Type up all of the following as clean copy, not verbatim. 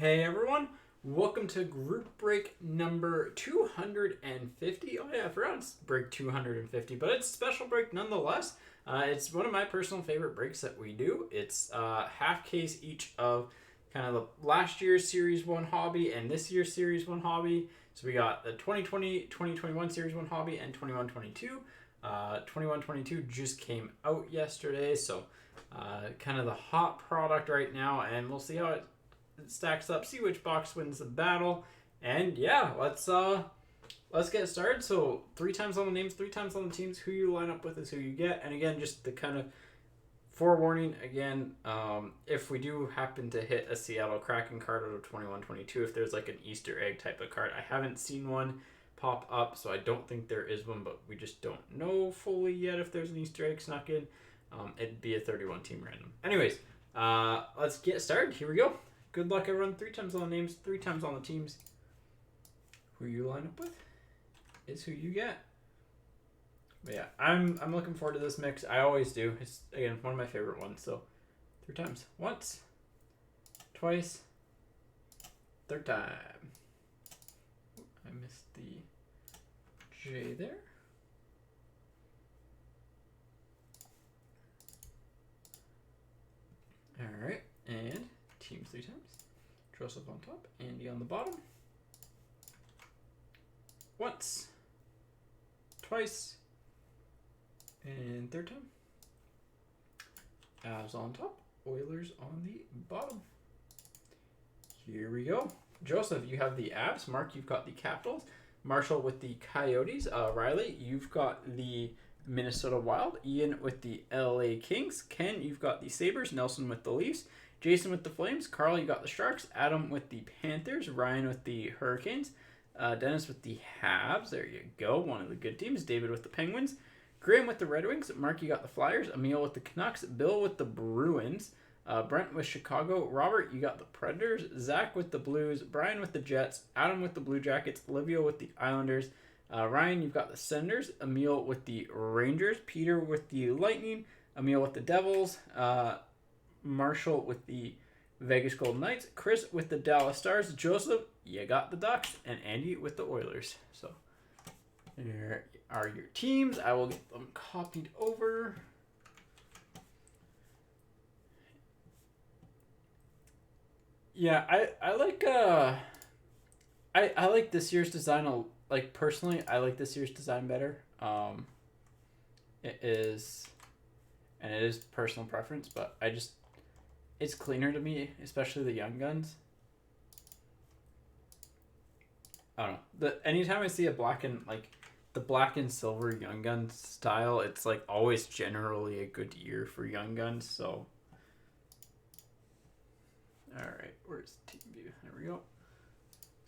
Hey everyone, welcome to group break number 250. Oh yeah, I forgot it's break 250, but it's a special break nonetheless. It's one of my personal favorite breaks that we do. It's half case each of kind of the last year's Series 1 hobby and this year's Series 1 hobby. So we got the 2020, 2021 Series 1 hobby and 21-22. 21-22 just came out yesterday, so kind of the hot product right now, and we'll see how it stacks up, see which box wins the battle, and yeah, let's get started. So 3 times on the names, 3 times on the teams. Who you line up with is who you get. And again, just the kind of forewarning again, if we do happen to hit a Seattle Kraken card out of 21-22, if there's like an Easter egg type of card, I haven't seen one pop up, so I don't think there is one, but we just don't know fully yet if there's an Easter egg snuck in. It'd be a 31 team random. Anyways, let's get started. Here we go. Good luck, everyone. 3 times on the names, 3 times on the teams. Who you line up with is who you get. But yeah, I'm looking forward to this mix. I always do. It's, again, one of my favorite ones. So 3 times. Once, twice, 3rd time. I missed the J there. All right, and teams 3 times. Joseph on top, Andy on the bottom. Once, twice, and 3rd time. Avs on top, Oilers on the bottom. Here we go. Joseph, you have the Avs. Mark, you've got the Capitals. Marshall with the Coyotes. Riley, you've got the Minnesota Wild. Ian with the LA Kings. Ken, you've got the Sabres. Nelson with the Leafs. Jason with the Flames. Carl, you got the Sharks. Adam with the Panthers. Ryan with the Hurricanes. Dennis with the Habs. There you go. One of the good teams. David with the Penguins. Graham with the Red Wings. Mark, you got the Flyers. Emil with the Canucks. Bill with the Bruins. Brent with Chicago. Robert, you got the Predators. Zach with the Blues. Brian with the Jets. Adam with the Blue Jackets. Olivia with the Islanders. Ryan, you've got the Senators. Emil with the Rangers. Peter with the Lightning. Emil with the Devils. Marshall with the Vegas Golden Knights. Chris with the Dallas Stars. Joseph, you got the Ducks. And Andy with the Oilers. So here are your teams. I will get them copied over. Yeah, I like I like this year's design. Like personally, I like this year's design better. It is personal preference, but it's cleaner to me, especially the Young Guns. I don't know. Anytime I see the black and silver Young Guns style, it's like always generally a good year for Young Guns. So, all right, where's team view? There we go.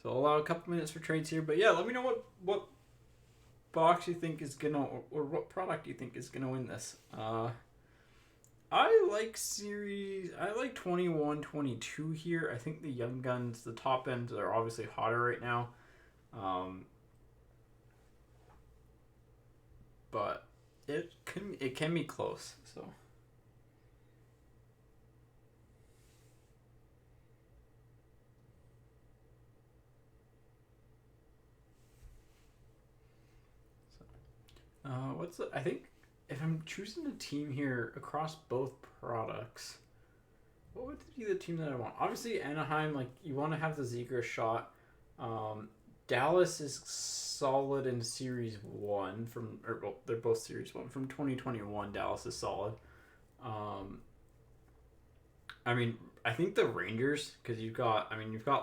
So I'll allow a couple minutes for trades here, but yeah, let me know what box you think is gonna or what product you think is gonna win this. I like 21-22 here. I think the Young Guns, the top ends are obviously hotter right now. But it can be close, so. I think if I'm choosing a team here across both products, what would be the team that I want? Obviously, Anaheim, like, you want to have the Zegras shot. Dallas is solid in Series 1 they're both Series 1. From 2021, Dallas is solid. I mean, I think the Rangers, because you've got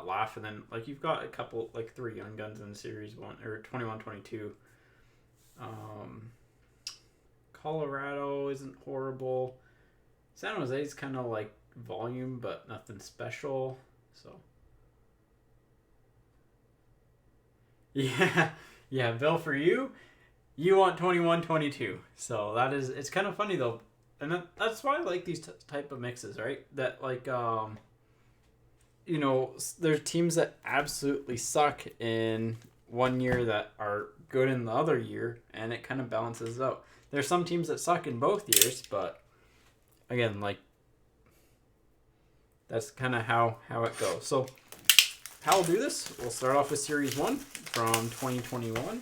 Laugh, and then, like, you've got a couple, like, 3 Young Guns in Series 1, or 21-22. Colorado isn't horrible. San Jose's kind of like volume, but nothing special. So yeah, Bill, for you want 21-22. So it's kind of funny though, and that's why I like these type of mixes, right? That like there's teams that absolutely suck in one year that are good in the other year, and it kind of balances it out. There's some teams that suck in both years, but again, like, that's kind of how it goes. So how we'll do this, we'll start off with Series 1 from 2021.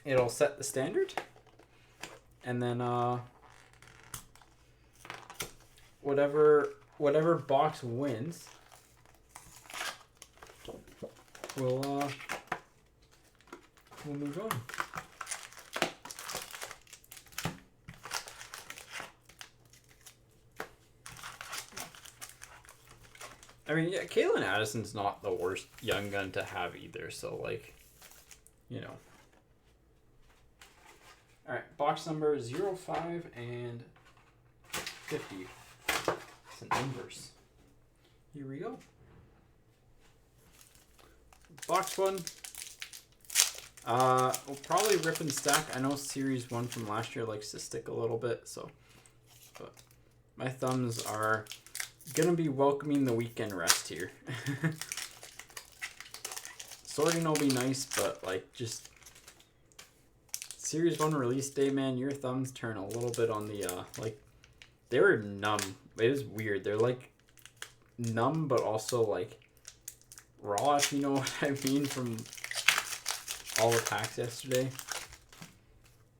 It'll set the standard. And then whatever box wins, we'll move on. I mean, yeah, Caitlin Addison's not the worst young gun to have either, so, like, you know. Alright, box number 05 and 50. It's an inverse. Here we go. Box 1. We'll probably rip and stack. I know Series 1 from last year likes to stick a little bit, so. But my thumbs are gonna be welcoming the weekend rest here. Sorting will be nice, but like just Series 1 release day, man, your thumbs turn a little bit on the like they were numb. It was weird. They're like numb but also like raw, if you know what I mean, from all the packs yesterday.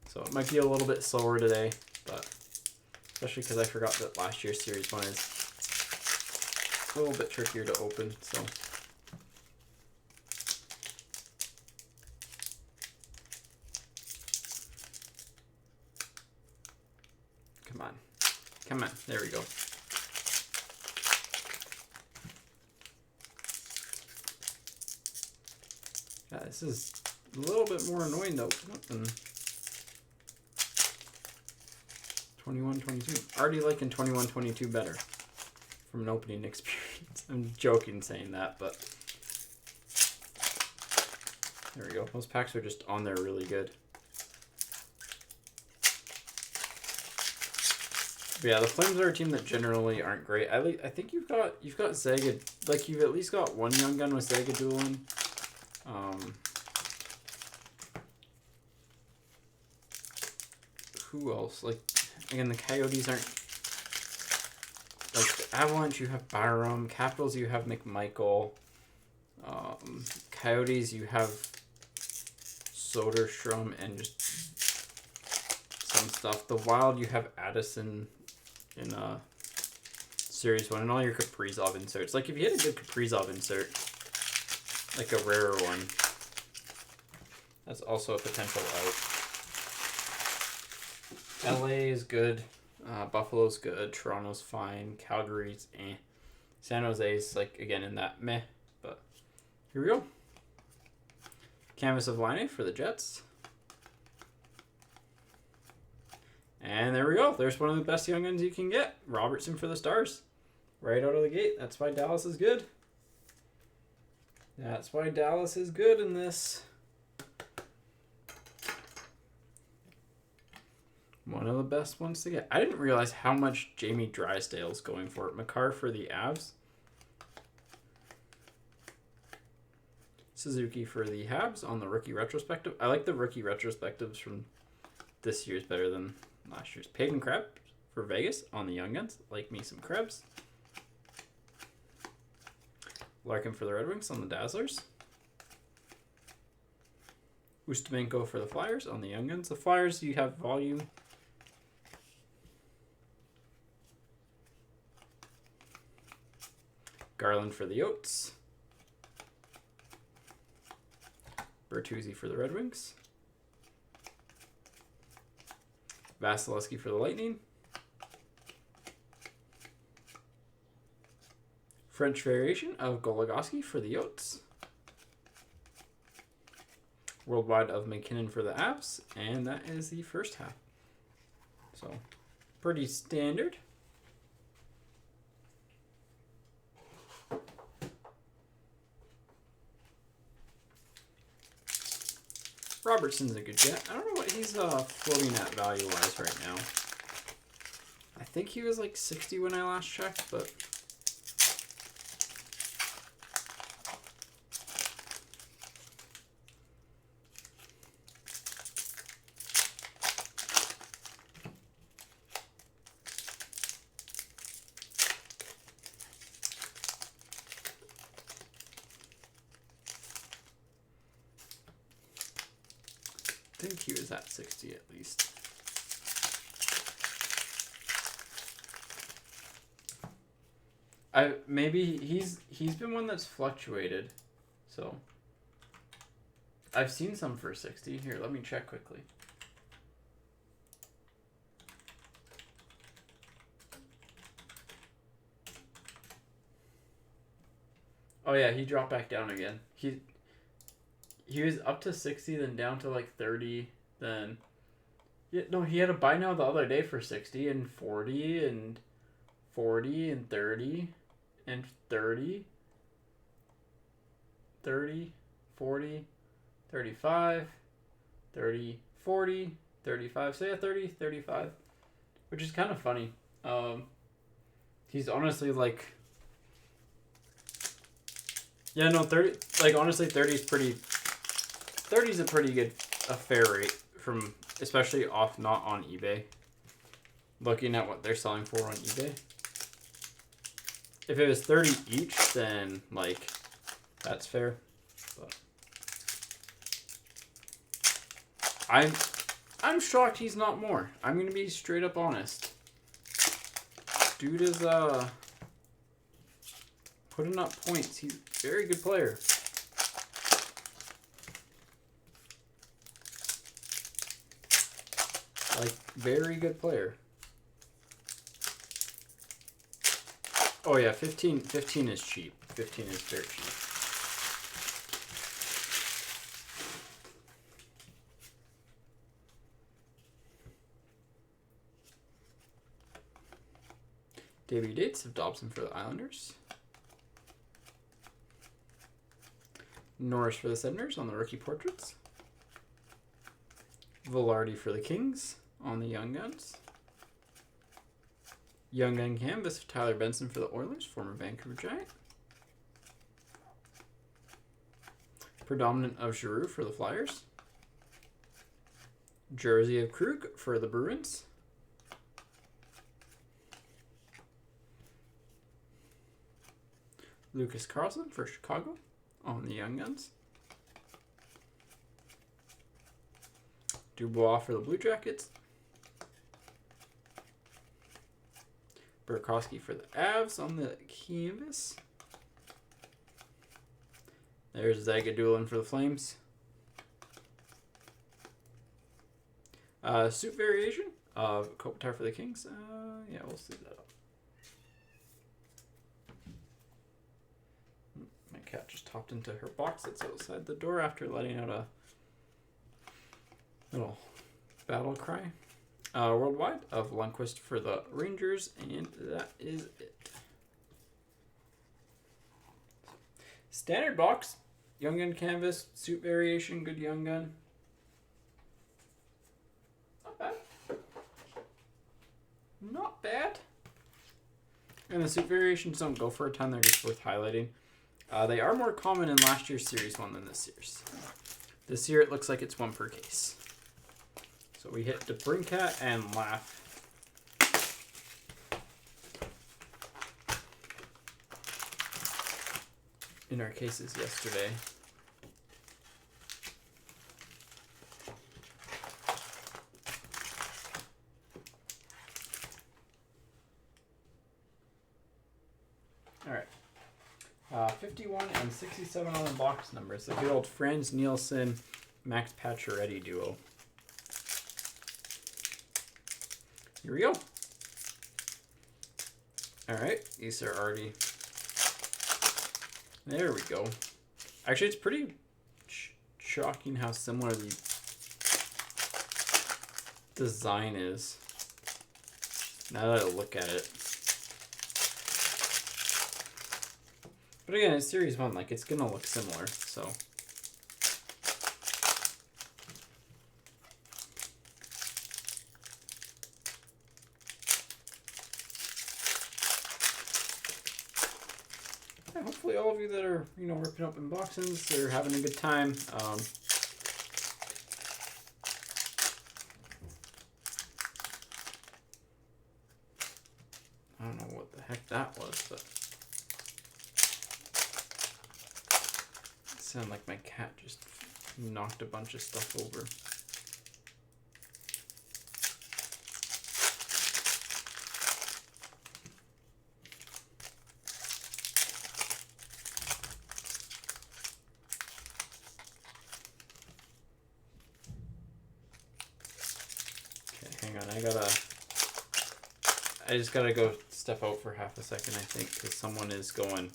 So it might be a little bit slower today, but especially because I forgot that last year's Series 1 is a little bit trickier to open, so. Come on. Come on. There we go. Yeah, this is a little bit more annoying to open up than 21-22. Already liking 21-22 better from an opening experience. I'm joking saying that, but there we go. Those packs are just on there really good. But yeah, the Flames are a team that generally aren't great. I think you've got Zaga, like you've at least got one young gun with Zaga dueling. Who else? Like again, the Coyotes aren't. Like the Avalanche, you have Byram. Capitals, you have McMichael. Coyotes, you have Soderstrom and just some stuff. The Wild, you have Addison in Series 1 and all your Kaprizov inserts. Like if you had a good Kaprizov insert, like a rarer one, that's also a potential out. LA is good. Buffalo's good. Toronto's fine. Calgary's eh. San Jose's like again in that meh. But here we go. Canvas of Line for the Jets. And there we go. There's one of the best young guns you can get. Robertson for the Stars. Right out of the gate. That's why Dallas is good. That's why Dallas is good in this. One of the best ones to get. I didn't realize how much Jamie Drysdale's going for it. Makar for the Avs. Suzuki for the Habs on the rookie retrospective. I like the rookie retrospectives from this year's better than last year's. Pagan Krebs for Vegas on the Young Guns. Like me some Krebs. Larkin for the Red Wings on the Dazzlers. Ustimenko for the Flyers on the Young Guns. The Flyers, you have volume. Garland for the Oats. Bertuzzi for the Red Wings. Vasilevsky for the Lightning. French variation of Goligoski for the Oats. Worldwide of McKinnon for the Avs. And that is the first half. So, pretty standard. Robertson's a good get. I don't know what he's floating at value-wise right now. I think he was like 60 when I last checked, but... think he was at 60 at least. Maybe he's been one that's fluctuated, so I've seen some for 60. Here, let me check quickly. Oh yeah, he dropped back down again. He was up to 60, then down to like 30, then yeah, no, he had a buy now the other day for 60 and 40 and 40 and 30 and 30, 30, 40, 35, 30, 40, 35. So yeah, 30, 35, which is kind of funny. He's honestly like, yeah, no, 30, like honestly 30 is pretty, 30 is a pretty good, a fair rate from, especially off, not on eBay. Looking at what they're selling for on eBay. If it was 30 each, then like that's fair. But I'm shocked he's not more. I'm gonna be straight up honest. Dude is putting up points. He's a very good player. Like, very good player. Oh yeah, 15 is cheap. 15 is very cheap. Debut dates of Dobson for the Islanders. Norris for the Senators on the rookie portraits. Velarde for the Kings on the Young Guns. Young Gun canvas of Tyler Benson for the Oilers, former Vancouver Giant. Predominant of Giroux for the Flyers. Jersey of Krug for the Bruins. Lucas Carlson for Chicago on the Young Guns. Dubois for the Blue Jackets. Burakovsky for the Avs on the canvas. There's Zagadulin for the Flames. Suit variation of Kopitar for the Kings. Yeah, we'll see that up. My cat just hopped into her box that's outside the door after letting out a little battle cry. Worldwide of Lundqvist for the Rangers, and that is it. Standard box, Young Gun canvas, suit variation, good Young Gun. Not bad. Not bad. And the suit variations don't go for a ton, they're just worth highlighting. They are more common in last year's series one than this year's. This year it looks like it's one per case. So we hit DeBrincat and Laugh. In our cases yesterday. All right. 51 and 67 on the box numbers. The good old Franz Nielsen, Max Pacioretty duo. Here we go. All right, these are already. There we go. Actually, it's pretty shocking how similar the design is. Now that I look at it. But again, it's Series 1, like, it's gonna look similar, so. Yeah, hopefully all of you that are, ripping open boxes are having a good time. I don't know what the heck that was, but it sounded like my cat just knocked a bunch of stuff over. Hang on, I just gotta go step out for half a second, I think, because someone is going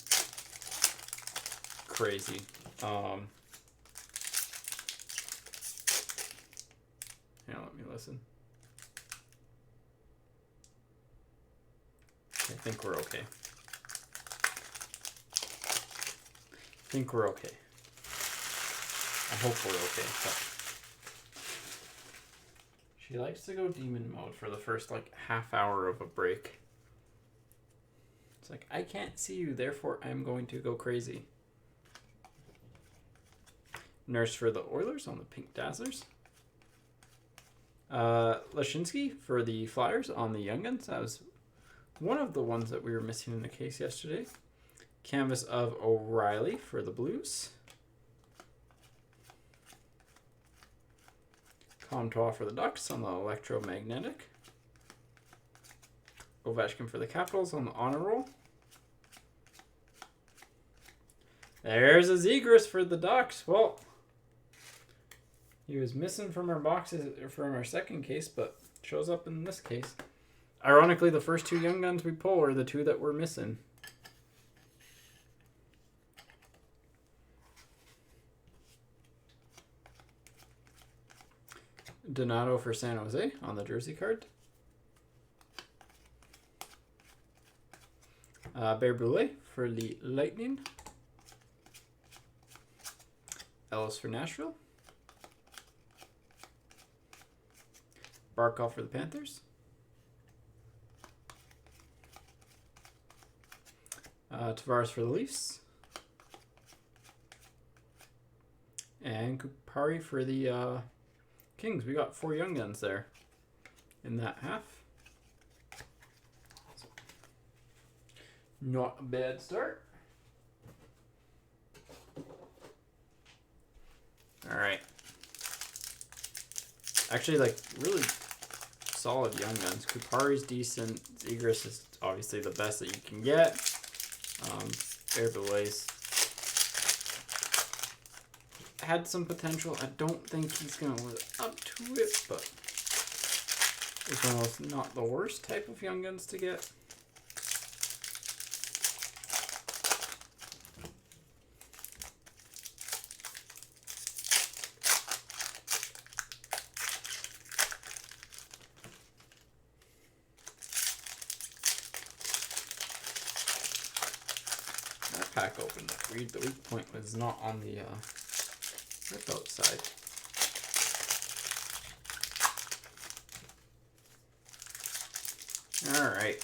crazy. Let me listen. I think we're okay. I hope we're okay. But she likes to go demon mode for the first like half hour of a break. It's like, I can't see you, therefore I'm going to go crazy. Nurse for the Oilers on the Pink Dazzlers. Lashinsky for the Flyers on the Young Guns. That was one of the ones that we were missing in the case yesterday. Canvas of O'Reilly for the Blues. Comtois for the Ducks on the Electromagnetic. Ovechkin for the Capitals on the Honor Roll. There's a Zegras for the Ducks. Well, he was missing from our boxes from our second case, but shows up in this case. Ironically, the first two Young Guns we pull are the two that we're missing. Donato for San Jose on the jersey card. Bear Brûlé for the Lightning. Ellis for Nashville. Barkov for the Panthers. Tavares for the Leafs. And Kupari for the Kings. We got 4 Young Guns there in that half. So, not a bad start. All right. Actually, like, really solid Young Guns. Kupari's decent. Zegras is obviously the best that you can get. Bear Brûlé's had some potential. I don't think he's going to live up to it, but it's one of those not the worst type of Young Guns to get. That pack opened up weird. The weak point was not on the rip outside. All right.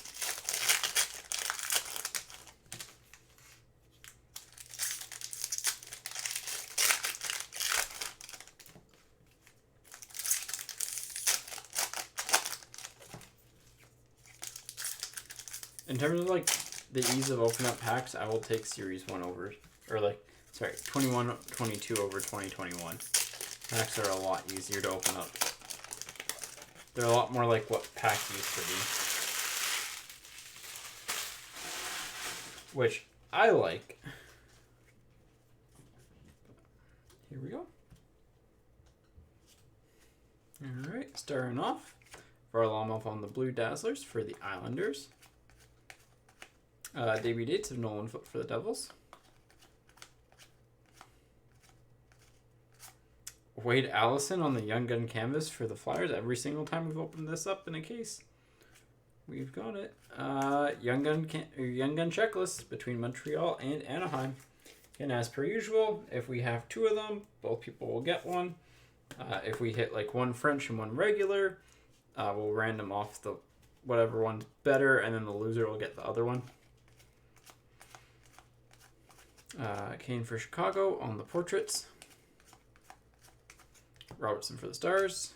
In terms of like the ease of opening up packs, I will take Series 1 over, or like, sorry, 21-22 over 2021. Packs are a lot easier to open up. They're a lot more like what pack used to be. Which I like. Here we go. Alright, starting off. Varlamov on the Blue Dazzlers for the Islanders. Debut dates of Nolan Foote for the Devils. Wade Allison on the Young Gun canvas for the Flyers. Every single time we've opened this up in a case, we've got it. Young Gun checklist between Montreal and Anaheim. And as per usual, if we have 2 of them, both people will get one. If we hit like one French and one regular, we'll random off the whatever one's better, and then the loser will get the other one. Kane for Chicago on the portraits. Robertson for the Stars.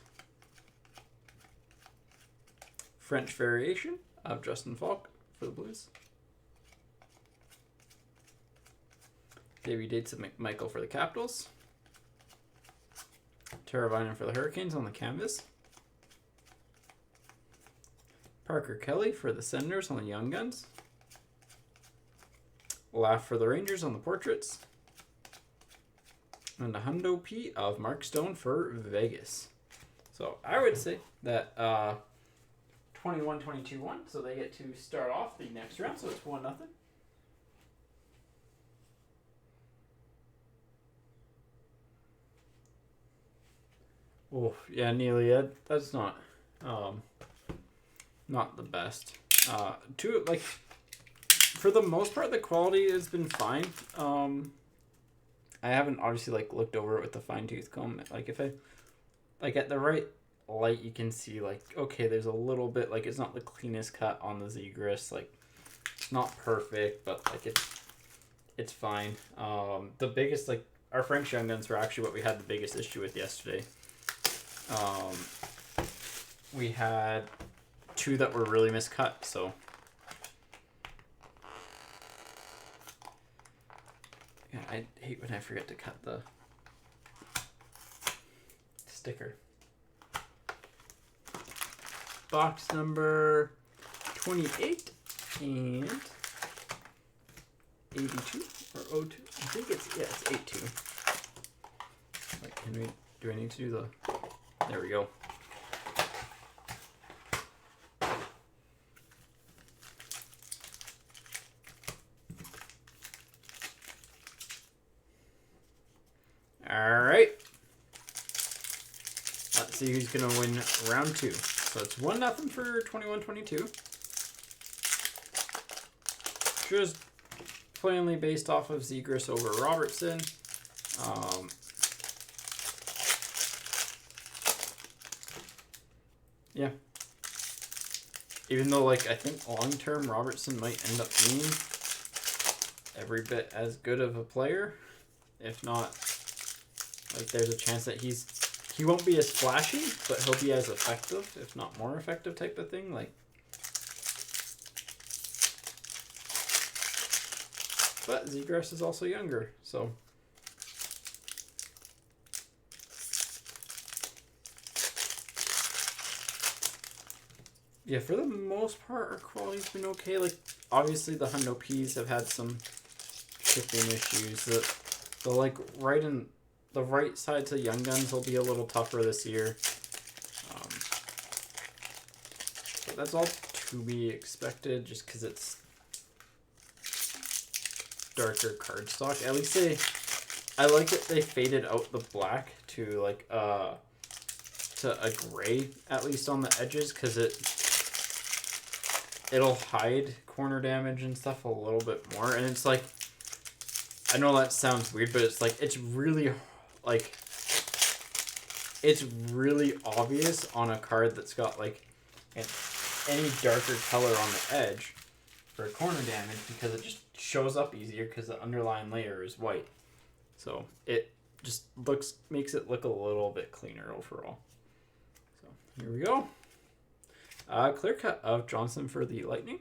French variation of Justin Falk for the Blues. Debut dates of McMichael for the Capitals. Teravainen for the Hurricanes on the canvas. Parker Kelly for the Senators on the Young Guns. Laugh for the Rangers on the portraits. And a Hundo P of Mark Stone for Vegas. So I would say that 21-22-1, so they get to start off the next round, so it's 1-0. Oh, yeah, nearly. That's not the best. For the most part, the quality has been fine. I haven't obviously looked over it with the fine tooth comb. If I at the right light, you can see okay, there's a little bit it's not the cleanest cut on the Zegris. It's not perfect, but it's fine. The biggest our French Young Guns were actually what we had the biggest issue with yesterday. We had 2 that were really miscut, so yeah, I hate when I forget to cut the sticker. Box number 28 and 82 or 02. I think it's 82. Do I need to do the? There we go. All right. Let's see who's gonna win round 2. So it's 1-0 for 21-22. Just plainly based off of Zegris over Robertson. Yeah. Even though I think long term Robertson might end up being every bit as good of a player, if not, there's a chance that he won't be as flashy, but he'll be as effective, if not more effective, type of thing. But Zegras is also younger, so. Yeah, for the most part, our quality's been okay. Obviously, the Hundo Ps have had some shipping issues. The right sides of Young Guns will be a little tougher this year. But that's all to be expected, just because it's darker cardstock. At least I like that they faded out the black to a gray, at least on the edges, because it'll hide corner damage and stuff a little bit more. And it's I know that sounds weird, but it's it's really it's really obvious on a card that's got any darker color on the edge for corner damage, because it just shows up easier because the underlying layer is white. So it just makes it look a little bit cleaner overall. So here we go. Clear cut of Johnson for the Lightning.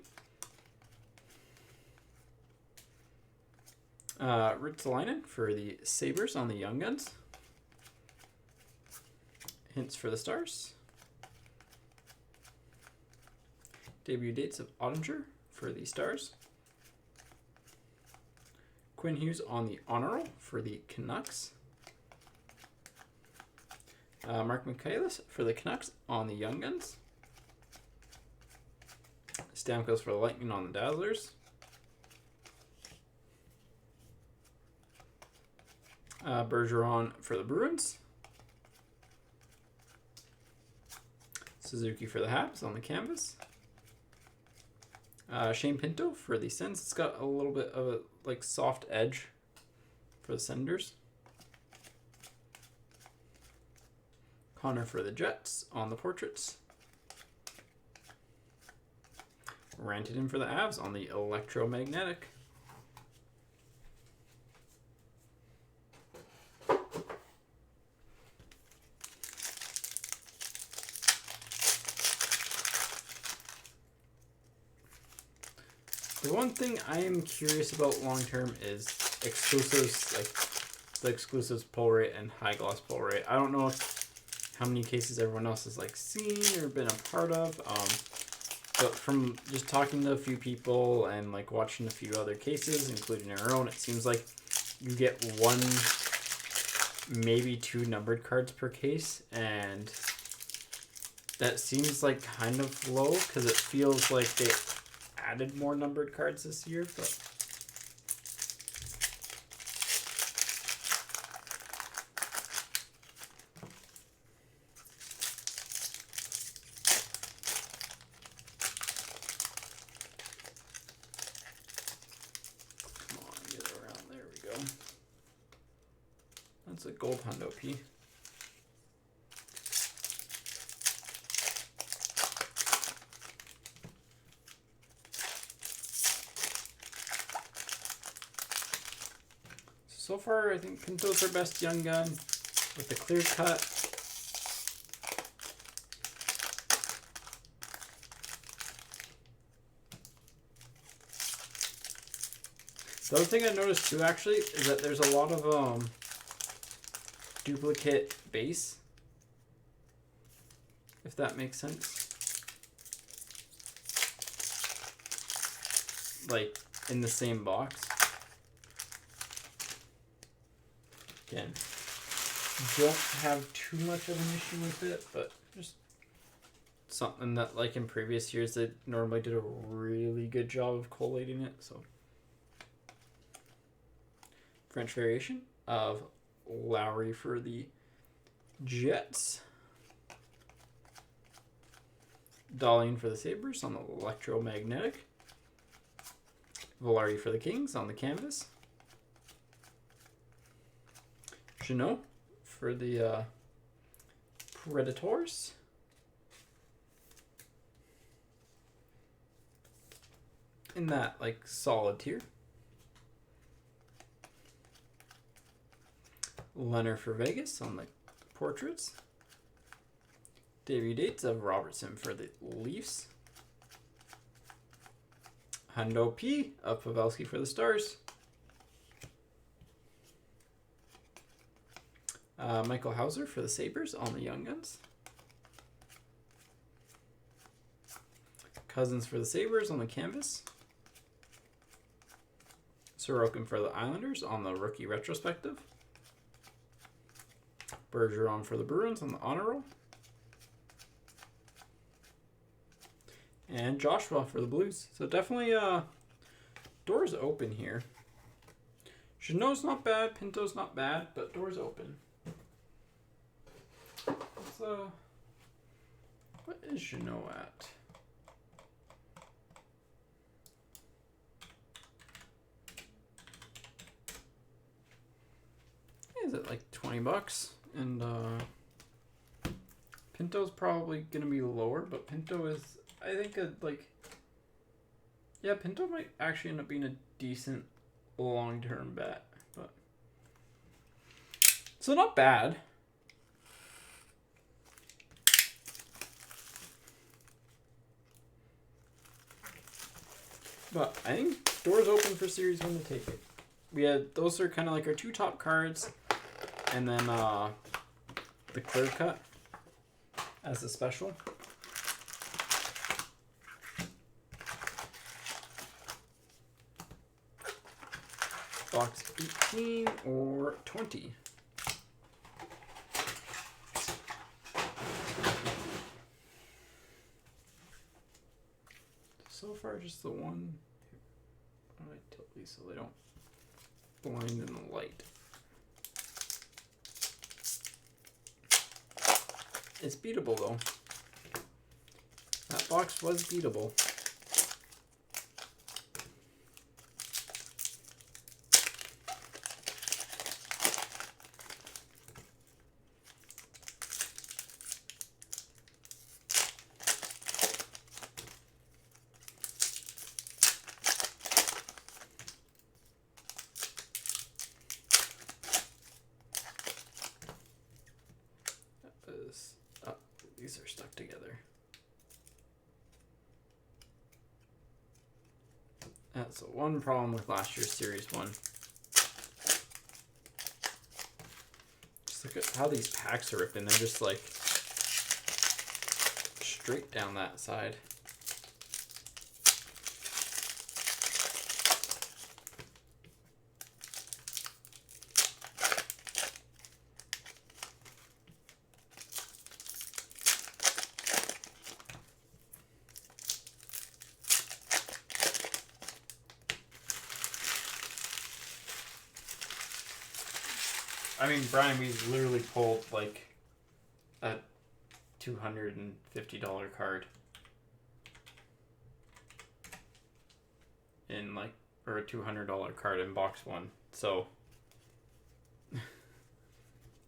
Ruotsalainen for the Sabres on the Young Guns. Hints for the Stars. Debut dates of Ottinger for the Stars. Quinn Hughes on the Honor Roll for the Canucks. Mark Michaelis for the Canucks on the Young Guns. Stamkos for the Lightning on the Dazzlers. Bergeron for the Bruins. Suzuki for the Habs on the canvas. Shane Pinto for the Sens. It's got a little bit of a soft edge for the Senders. Connor for the Jets on the portraits. Rantanen for the Avs on the electromagnetic. The one thing I am curious about long term is exclusives, the exclusives pull rate and high gloss pull rate. I don't know how many cases everyone else has seen or been a part of. But from just talking to a few people and watching a few other cases, including our own, it seems like you get 1, maybe 2 numbered cards per case, and that seems like kind of low because it feels like they added more numbered cards this year, but come on, get it around. There we go. That's a gold hundo P. So far, I think Pinto's our best young gun with the clear cut. The other thing I noticed too, actually, is that there's a lot of duplicate base, if that makes sense. Like in the same box. Again, don't have too much of an issue with it, but just something that, like in previous years, they normally did a really good job of collating it. So French variation of Lowry for the Jets. Darlene for the Sabres on the electromagnetic. Valari for the Kings on the canvas. Jeannot for the Predators. In that, like, solid tier. Leonard for Vegas on the portraits. Debut dates of Robertson for the Leafs. Hundo P of Pavelski for the Stars. Michael Hauser for the Sabres on the Young Guns. Cousins for the Sabres on the canvas. Sorokin for the Islanders on the rookie retrospective. Bergeron for the Bruins on the honor roll. And Joshua for the Blues. So definitely doors open here. Jeannot's not bad, Pinto's not bad, but doors open. What is Jeannot at? Is it like $20? And Pinto's probably gonna be lower, but Pinto is, I think, yeah, Pinto might actually end up being a decent long-term bet, but so not bad. But I think doors open for Series 1 to take it. We had, those are kind of like our two top cards, and then the clear cut as a special. Box 18 or 20. So far, just the one. How do I tilt these so they don't blind in the light? It's beatable though. That box was beatable. These are stuck together. That's one problem with last year's Series 1. Just look at how these packs are ripping. They're just like straight down that side. I mean, Brian, we literally pulled like a $250 card in like, or a $200 card in box one. So,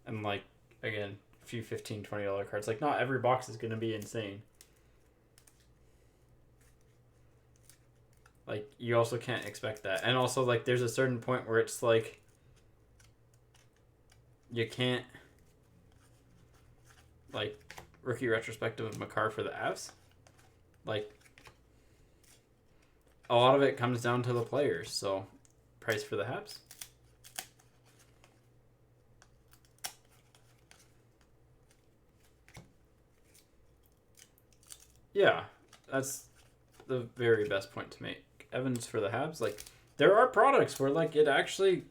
and like, again, a few $15-$20 cards. Like, not every box is going to be insane. Like, you also can't expect that. And also, like, there's a certain point where it's like, you can't, like, rookie retrospective of Makar for the Avs. Like, a lot of it comes down to the players. So, price for the Habs. Yeah, that's the very best point to make. Evans for the Habs, like, there are products where, like, it actually,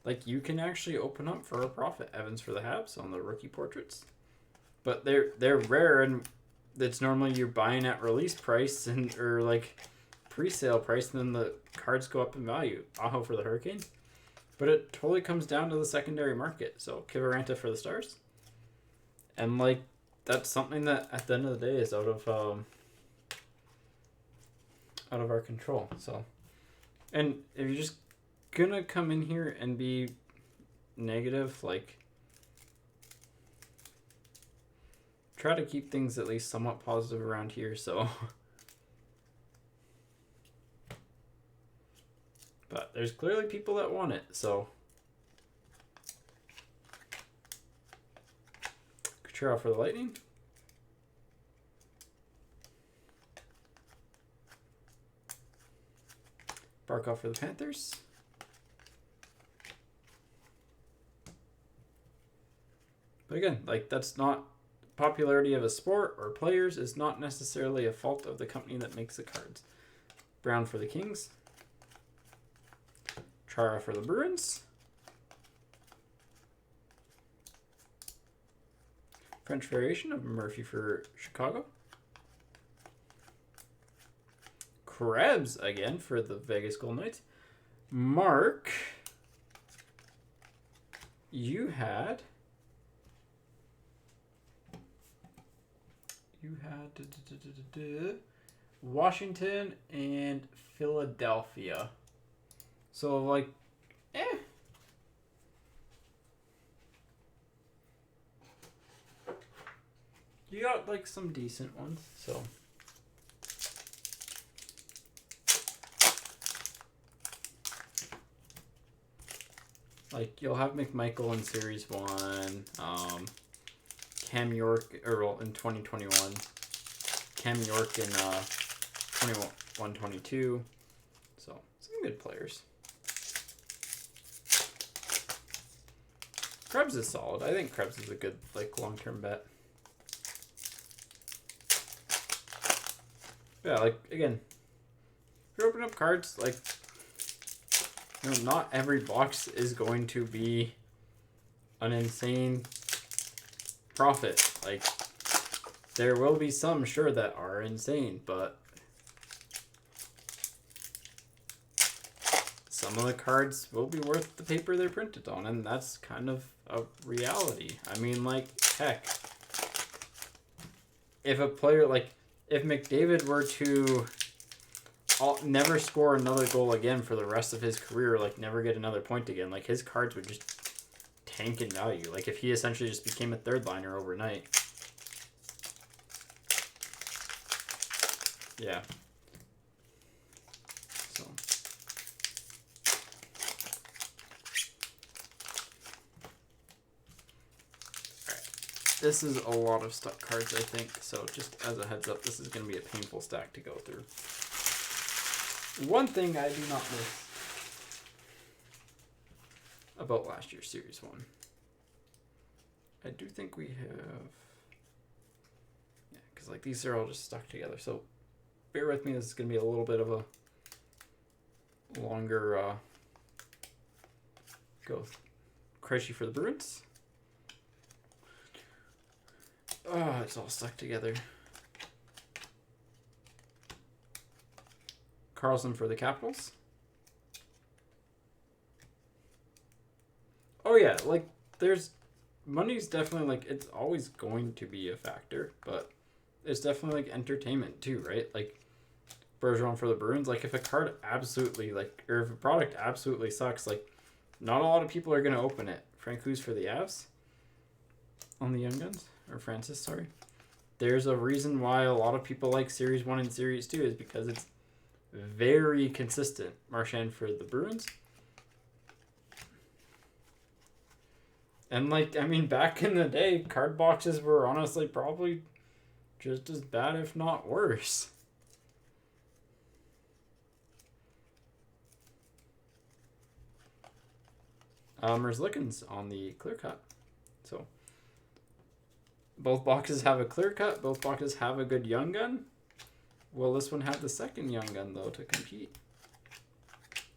like, you can actually open up for a profit. Evans for the Habs on the rookie portraits. But they're rare, and it's normally you're buying at release price and or, like, pre-sale price, and then the cards go up in value. Aho for the Hurricanes. But it totally comes down to the secondary market. So, Kiviranta for the Stars. And, like, that's something that, at the end of the day, is out of our control. So, and if you're just gonna come in here and be negative, like, try to keep things at least somewhat positive around here. So, but there's clearly people that want it. So, Kucherov for the Lightning. Barkov for the Panthers. But again, like, that's not popularity of a sport or players is not necessarily a fault of the company that makes the cards. Brown for the Kings. Chara for the Bruins. French variation of Murphy for Chicago. Krebs again for the Vegas Golden Knights. Mark, you had Washington and Philadelphia. So, like, you got, like, some decent ones, so. Like, you'll have McMichael in Series 1, Cam York, or, well, in 2021, Cam York in 21-22, so some good players. Krebs is solid. I think Krebs is a good, like, long-term bet. Yeah, like, again, if you open up cards, like, you know, not every box is going to be an insane profit. Like, there will be some, sure, that are insane, but some of the cards will be worth the paper they're printed on, and that's kind of a reality. I mean, like, heck, if a player, like, if McDavid were to never score another goal again for the rest of his career, like, never get another point again, like, his cards would just tank in value. Like, if he essentially just became a third liner overnight. Yeah. So. Alright. This is a lot of stuck cards, I think. So, just as a heads up, this is going to be a painful stack to go through. One thing I do not miss about last year's Series 1. I do think we have... Yeah, because, like, these are all just stuck together. So, bear with me. This is going to be a little bit of a longer go. Krejci for the Bruins. Oh, it's all stuck together. Carlson for the Capitals. Oh Oh yeah, like there's money's definitely like it's always going to be a factor, but it's definitely like entertainment too, right? Like Bergeron for the Bruins, like if a card absolutely like or if a product absolutely sucks, like not a lot of people are gonna open it. Frank Hughes for the Avs on the Young Guns or Francis, sorry. There's a reason why a lot of people like Series 1 and Series 2 is because it's very consistent. Marchand for the Bruins. And, like, I mean, back in the day, card boxes were honestly probably just as bad, if not worse. Merzlikins on the clear cut. So, both boxes have a clear cut. Both boxes have a good Young Gun. Will this one have the second Young Gun, though, to compete?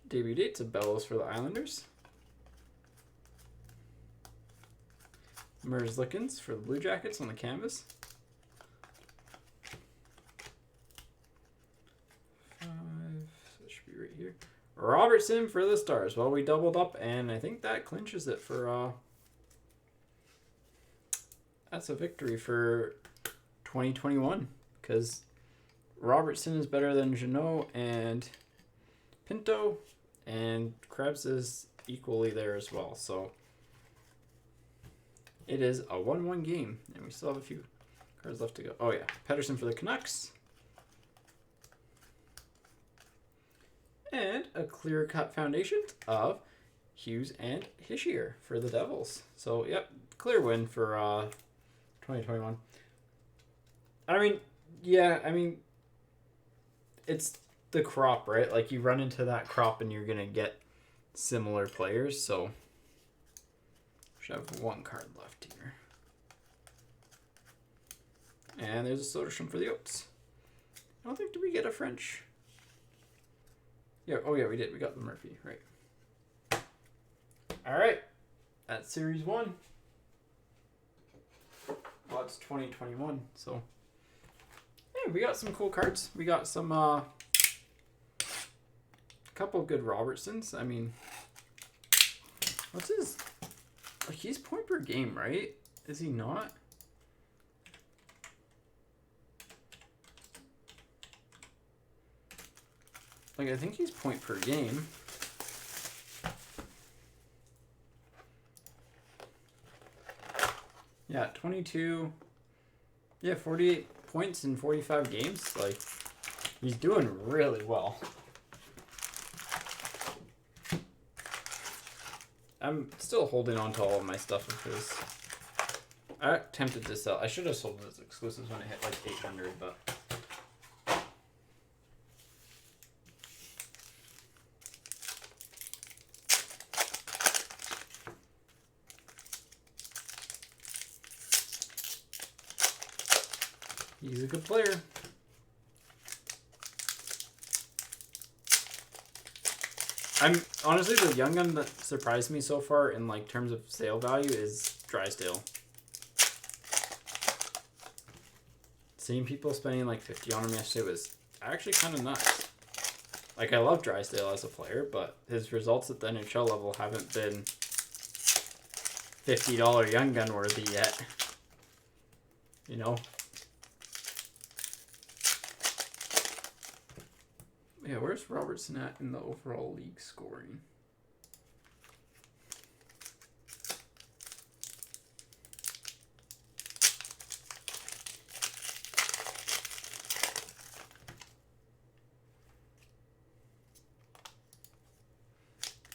Debut dates of Bellows for the Islanders. Merzlikins for the Blue Jackets on the canvas. 5, so it should be right here. Robertson for the Stars. Well, we doubled up, and I think that clinches it for, that's a victory for 2021, because Robertson is better than Jeannot and Pinto, and Krebs is equally there as well, so it is a 1-1 game, and we still have a few cards left to go. Oh yeah, Pettersson for the Canucks. And a clear-cut foundation of Hughes and Hischier for the Devils. So, yep, clear win for 2021. I mean, yeah, I mean, it's the crop, right? Like, you run into that crop and you're going to get similar players, so should have one card left here. And there's a Soderstrom for the Oats. I don't think, did we get a French? Yeah, oh yeah, we did. We got the Murphy, right. All right, that's Series 1. Well, it's 2021, so hey, we got some cool cards. We got some couple good Robertsons. I mean, what's his? Like, he's point per game, right? Is he not? Like, I think he's point per game. Yeah, 22. Yeah, 48 points in 45 games. Like, he's doing really well. I'm still holding on to all of my stuff of his. I got tempted to sell. I should have sold his exclusives when it hit like 800, but he's a good player. I'm honestly, the Young Gun that surprised me so far in like terms of sale value is Drysdale. Seeing people spending like 50 on him yesterday was actually kind of nuts. Like, I love Drysdale as a player, but his results at the NHL level haven't been $50 Young Gun worthy yet. You know? Yeah, where's Robertson at in the overall league scoring?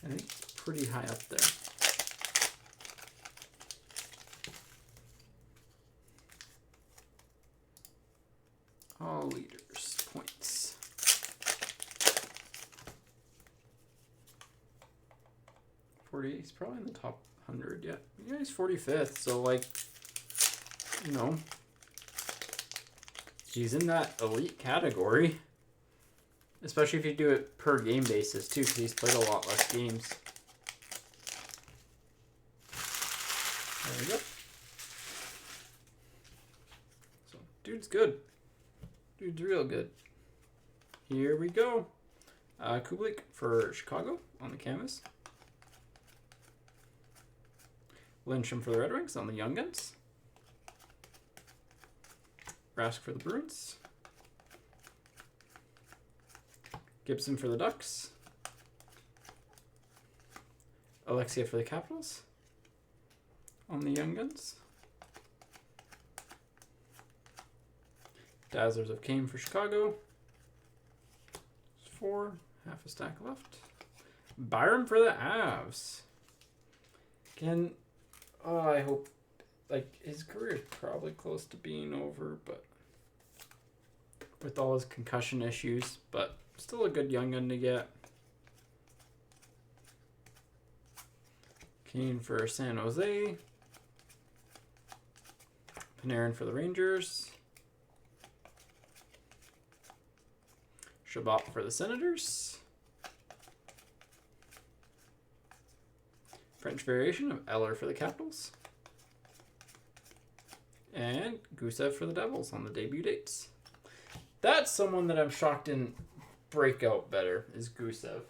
I think pretty high up there. All leaders, points. He's probably in the top 100 yet. Yeah, he's 45th, so like, you know, he's in that elite category. Especially if you do it per game basis too, because he's played a lot less games. There we go. So, dude's good. Dude's real good. Here we go. Kublik for Chicago on the canvas. Lyncham for the Red Wings on the Young Guns. Rask for the Bruins. Gibson for the Ducks. Alexia for the Capitals on the Young Guns. Dazzlers of Kane for Chicago. 4, half a stack left. Byram for the Avs. Again, I hope, like, his career is probably close to being over, but with all his concussion issues, but still a good young gun to get. Kane for San Jose. Panarin for the Rangers. Shabbat for the Senators. French variation of Eller for the Capitals. And Gusev for the Devils on the debut dates. That's someone that I'm shocked didn't break out better, is Gusev.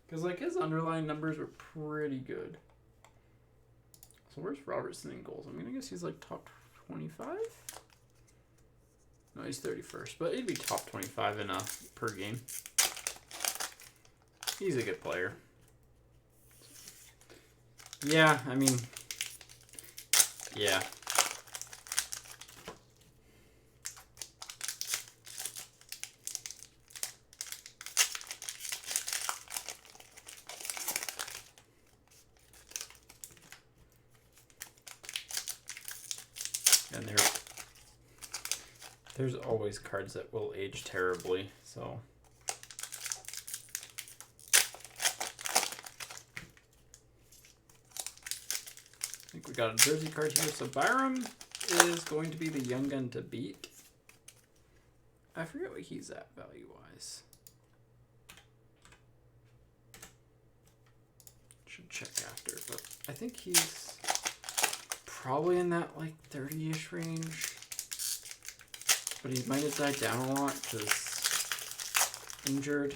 Because, like, his underlying numbers were pretty good. So where's Robertson in goals? I'm going to guess he's, like, top 25? No, he's 31st. But he'd be top 25 in per game. He's a good player. Yeah, I mean... Yeah. And there's always cards that will age terribly, so... I think we got a jersey card here. So Byram is going to be the young gun to beat. I forget what he's at value-wise. Should check after, but I think he's probably in that like 30-ish range. But he might have died down a lot because injured.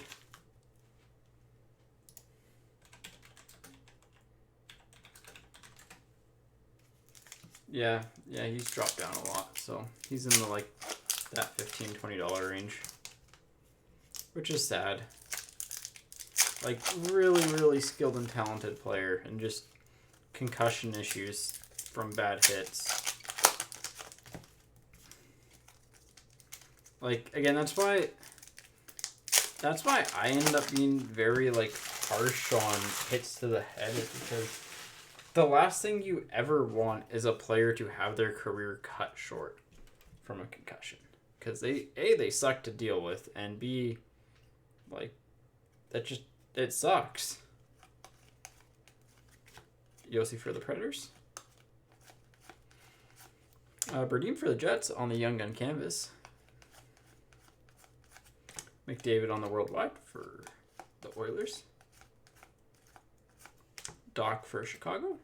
Yeah, he's dropped down a lot, so he's in the like that $15, $20 range, which is sad. Like really, really skilled and talented player, and just concussion issues from bad hits. Like again, that's why I end up being very like harsh on hits to the head, is because the last thing you ever want is a player to have their career cut short from a concussion. Because they suck to deal with, and B, like, it sucks. Yossi for the Predators. Berdine for the Jets on the Young Gun canvas. McDavid on the Worldwide for the Oilers. Doc for Chicago.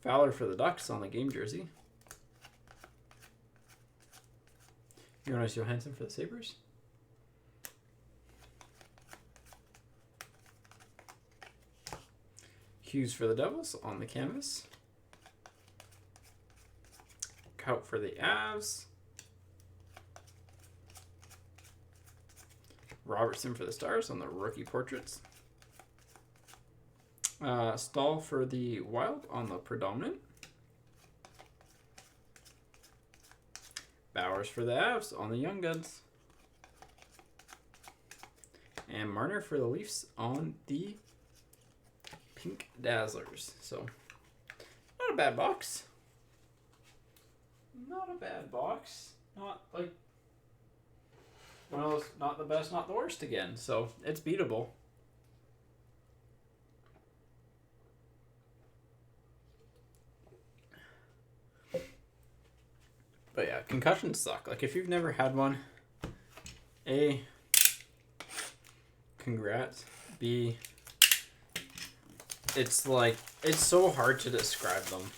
Fowler for the Ducks on the game jersey. Jonas Johansson for the Sabres. Hughes for the Devils on the canvas. Kaut for the Avs. Robertson for the Stars on the rookie portraits. Stahl for the Wild on the predominant. Bowers for the Avs on the Young Guns. And Marner for the Leafs on the Pink Dazzlers. So, not a bad box. Not a bad box. Not like one of those, not the best, not the worst again. So, it's beatable. But yeah, concussions suck. Like, if you've never had one, A, congrats. B, it's like, it's so hard to describe them.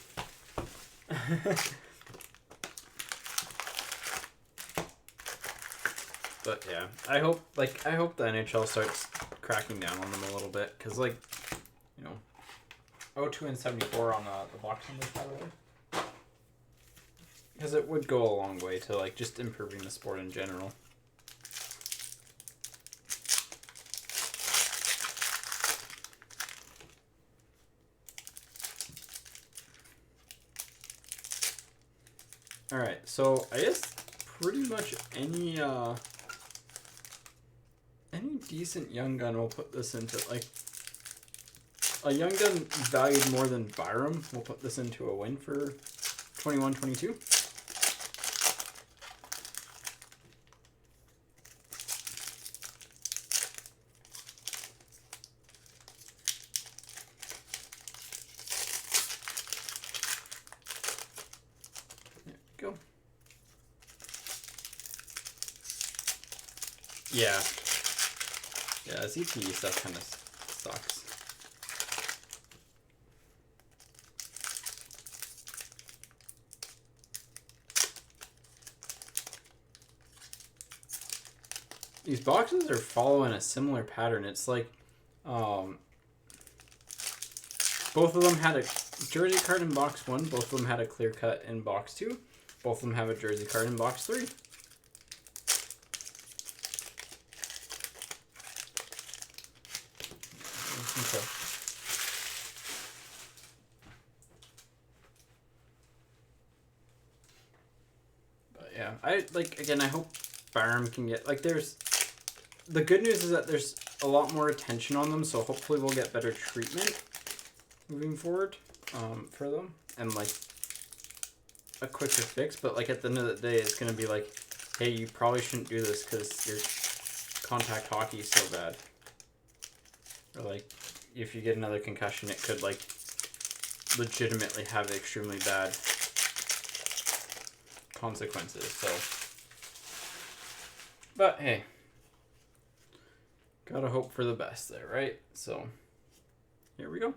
But yeah, I hope the NHL starts cracking down on them a little bit, because 02 and 74 on the box numbers, by the way, because it would go a long way to just improving the sport in general. All right, so I guess pretty much any decent young gun will put this into a young gun valued more than Byram will put this into a win for 21-22. Go. Yeah. Yeah, ZPE stuff kind of sucks. These boxes are following a similar pattern. It's like, both of them had a jersey card in box 1. Both of them had a clear cut in box 2. Both of them have a jersey card in box 3. But yeah, I hope Byram can get, the good news is that there's a lot more attention on them, so hopefully we'll get better treatment moving forward for them, and a quicker fix. But at the end of the day, it's going to be hey, you probably shouldn't do this because your contact hockey is so bad. Or if you get another concussion, it could legitimately have extremely bad consequences. So, but hey, gotta hope for the best there, right? So here we go.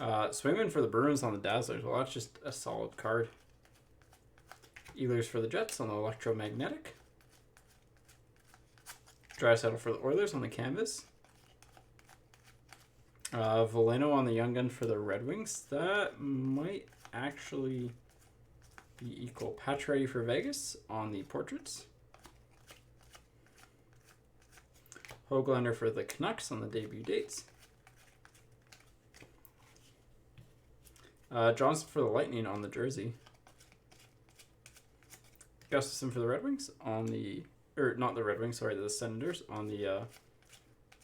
Swingman for the Bruins on the Dazzlers. Well, that's just a solid card. Ehlers for the Jets on the Electromagnetic. Draisaitl for the Oilers on the Canvas. Veleno on the Young Gun for the Red Wings. That might actually be equal. Pacioretty for Vegas on the Portraits. Höglander for the Canucks on the debut dates. Johnson for the Lightning on the jersey. Gustafson for the Red Wings on the... Or not the Red Wings, sorry, the Senators on the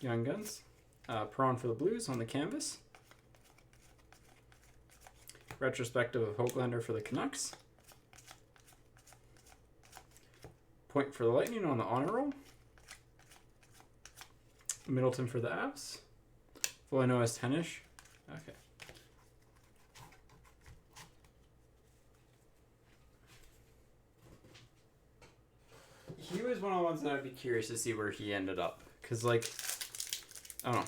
Young Guns. Perron for the Blues on the canvas. Retrospective of Höglander for the Canucks. Point for the Lightning on the honor roll. Middleton for the Avs. Veleno as Tennish. Okay. He was one of the ones that I'd be curious to see where he ended up. Because, I don't know.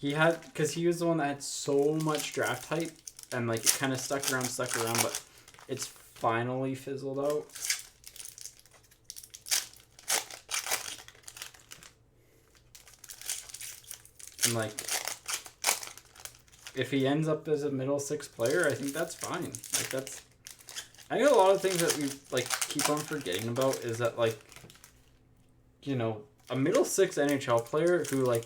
Because he was the one that had so much draft hype. And, it kind of stuck around, but it's finally fizzled out. And, if he ends up as a middle six player, I think that's fine. I think a lot of things that we, keep on forgetting about is that, a middle six NHL player who,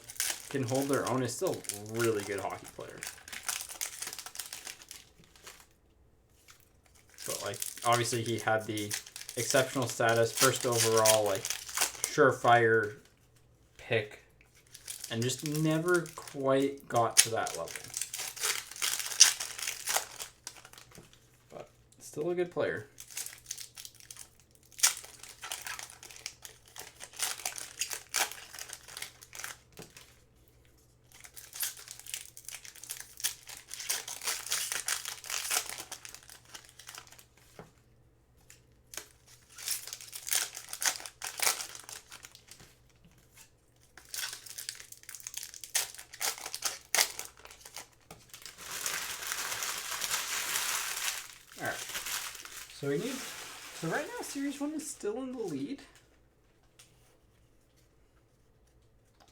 can hold their own is still a really good hockey player. But, obviously he had the exceptional status, first overall, surefire pick, and just never quite got to that level. But still a good player. So we need So right now, Series 1 is still in the lead.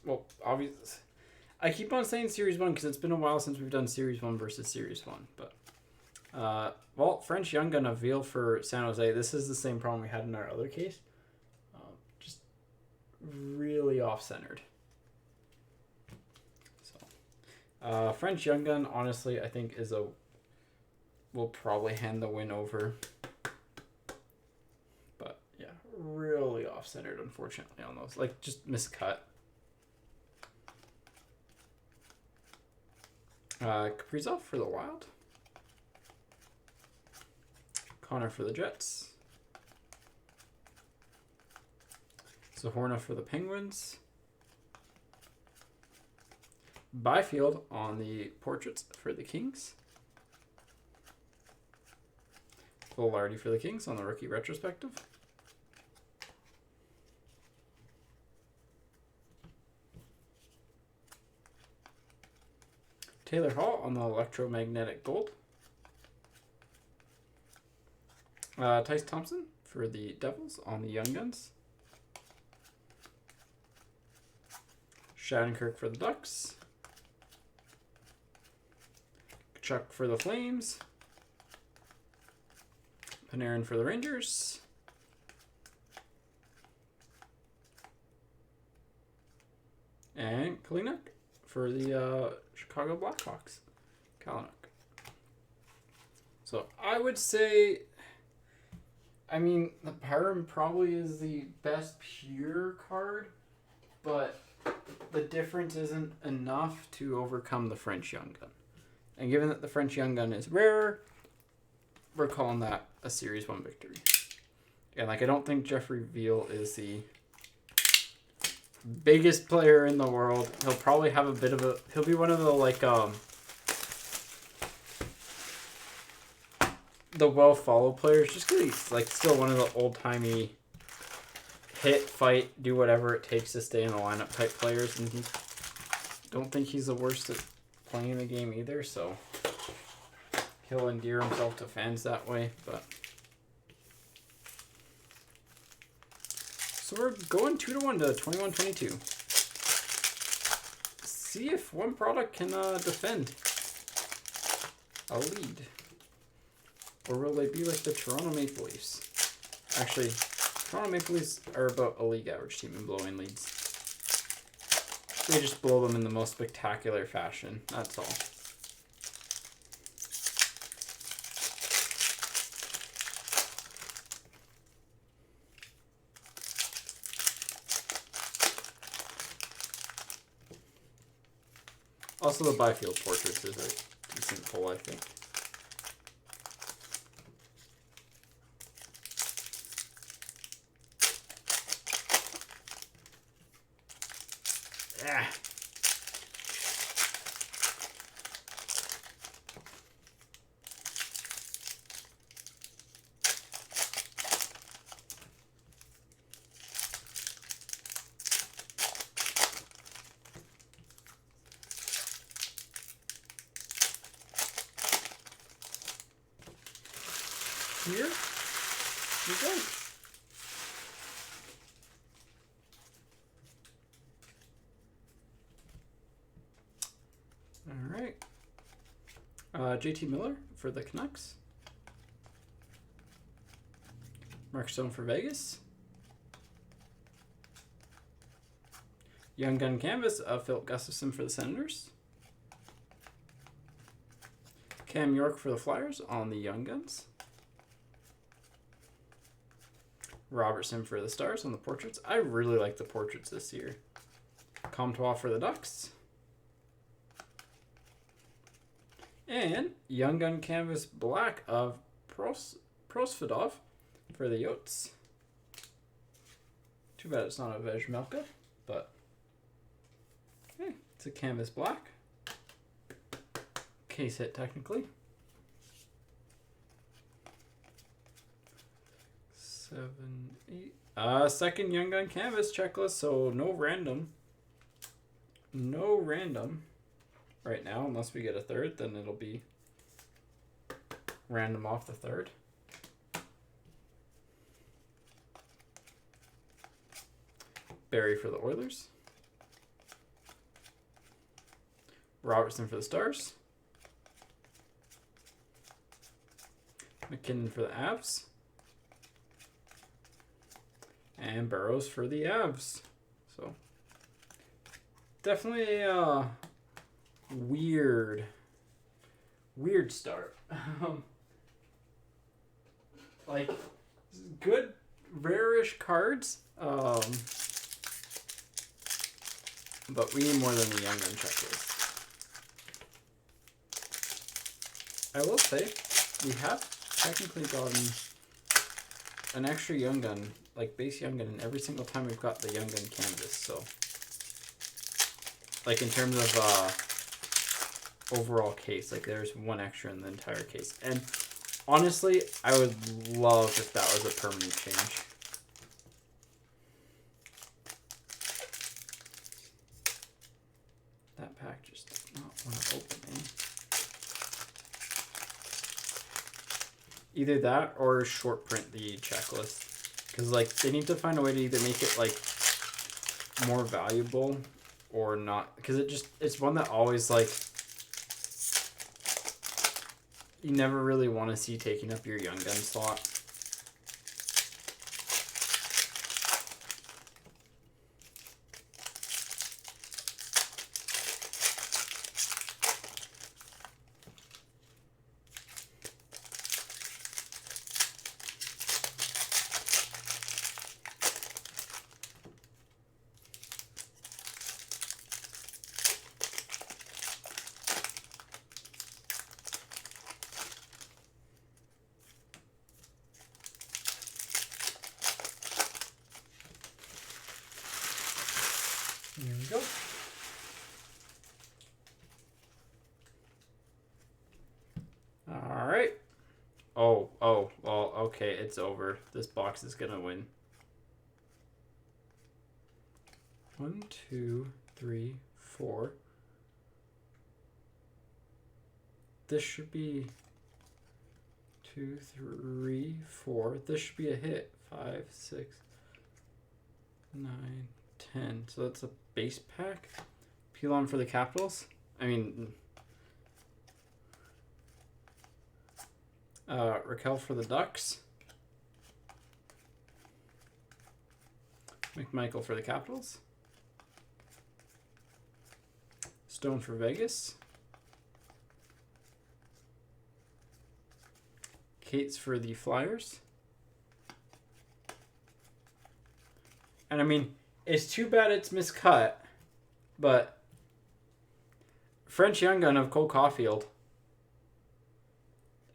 Well, obviously, I keep on saying Series 1 because it's been a while since we've done Series 1 versus Series 1. But, well, French Young Gun Avil for San Jose. This is the same problem we had in our other case. Just really off-centered. So, French Young Gun, honestly, I think will probably hand the win over. But, yeah, really off-centered, unfortunately, on those. Like, just miscut. Kaprizov for the Wild. Connor for the Jets. Zahorna for the Penguins. Byfield on the Portraits for the Kings. Velarde for the Kings on the Rookie Retrospective. Taylor Hall on the Electromagnetic Gold. Tyce Thompson for the Devils on the Young Guns. Shattenkirk for the Ducks. Kachuk for the Flames. Panarin for the Rangers. And Kalynuk for the Chicago Blackhawks. Kalynuk. So I would say, I mean, the Pyram probably is the best pure card, but the difference isn't enough to overcome the French Young Gun. And given that the French Young Gun is rare, we're calling that a Series 1 victory. And, like, I don't think Jeffrey Veal is the biggest player in the world. He'll probably have a bit of a... He'll be one of the, like, the well-followed players, just because he's, like, still one of the old-timey hit, fight, do whatever it takes to stay in the lineup type players. And don't think he's the worst at playing the game either, so he'll endear himself to fans that way. But so we're going 2-1 to 21-22. See if one product can defend a lead. Or will they be like the Toronto Maple Leafs? Actually, Toronto Maple Leafs are about a league average team in blowing leads. They just blow them in the most spectacular fashion. That's all. Also, the Byfield Portraits is a decent pull, I think. Ah. Here we go. All right. JT Miller for the Canucks. Mark Stone for Vegas. Young Gun Canvas of Philip Gustafson for the Senators. Cam York for the Flyers on the Young Guns. Robertson for the Stars on the Portraits. I really like the Portraits this year. Comtois for the Ducks. And Young Gun Canvas Black of Prosvedov for the Yotes. Too bad it's not a Vejmelka, but hey, it's a Canvas Black. Case hit technically. 7, 8. Second Young Gun Canvas checklist, so no random. No random right now, unless we get a third, then it'll be random off the third. Barry for the Oilers. Robertson for the Stars. McKinnon for the Avs. And Burrows for the Avs. So, definitely a weird start. Like, good, rare-ish cards. But we need more than the Young Gun checklist. I will say, we have technically gotten an extra Young Gun, like base Young Gun, in every single time we've got the Young Gun canvas. So, like in terms of overall case, like there's one extra in the entire case. And honestly, I would love if that was a permanent change. That pack just does not want to open, eh? Either that or short print the checklist. Because like they need to find a way to either make it like more valuable or not. Because it's one that always like you never really want to see taking up your Young Gun slot. Here we go. All right. Oh, well, okay, it's over. This box is gonna win. 1, 2, 3, 4. This should be 2, 3, 4. This should be a hit. 5, 6, 9, 10. So that's a base pack. Peel on for the Capitals. I mean, Raquel for the Ducks. McMichael for the Capitals. Stone for Vegas. Cates for the Flyers. And I mean, it's too bad it's miscut, but French Young Gun of Cole Caulfield.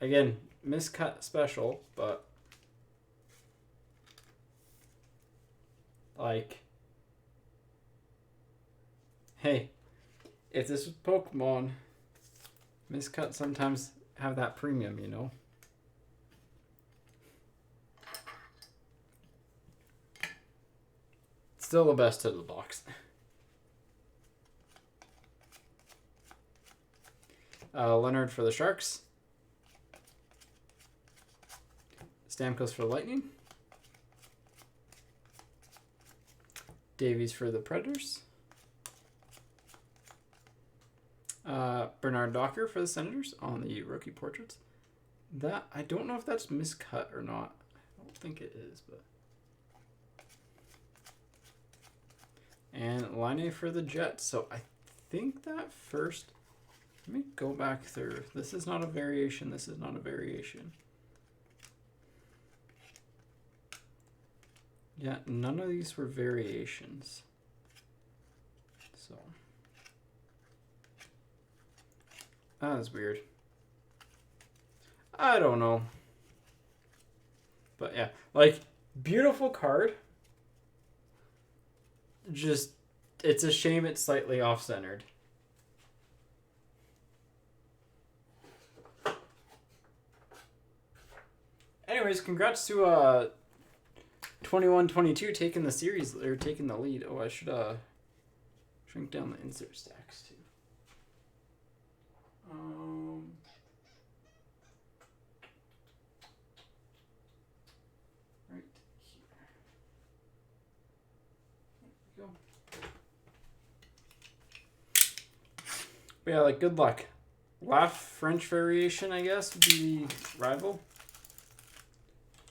Again, miscut special, but like, hey, if this was Pokemon, miscut sometimes have that premium, you know? Still the best of the box. Leonard for the Sharks. Stamkos for the Lightning. Davies for the Predators. Bernard Docker for the Senators on the rookie portraits. That, I don't know if that's miscut or not. I don't think it is, but. And Line for the Jets. So I think that first, let me go back through. This is not a variation. This is not a variation. Yeah, none of these were variations. So that is weird. I don't know. But yeah, like, beautiful card. Just, it's a shame it's slightly off-centered. Anyways, congrats to 21-22 taking the series, or taking the lead. Oh, I should shrink down the insert stacks too. Right here. There we go. But yeah, like, good luck. Laugh French variation, I guess, would be the rival.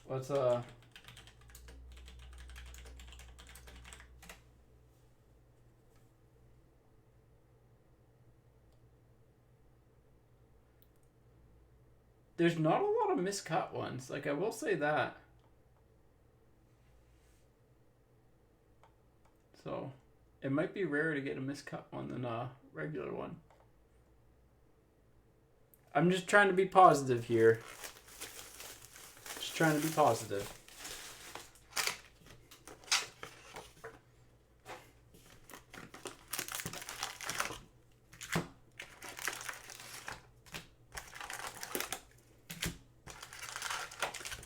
What's There's not a lot of miscut ones. Like, I will say that. So, it might be rarer to get a miscut one than a regular one. I'm just trying to be positive here. Just trying to be positive.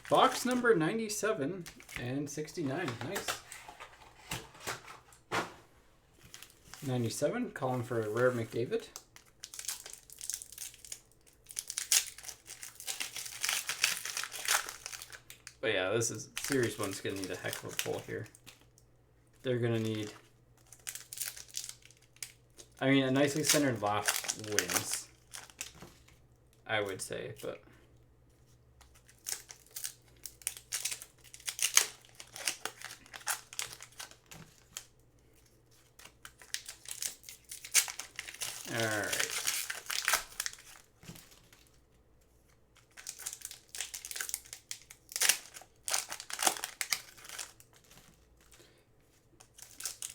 Box number 97 and 69. Nice. 97, calling for a rare McDavid. But yeah, this is Series 1's going to need a heck of a pull here. They're going to need... I mean, a nicely centered laugh wins, I would say, but... Alright.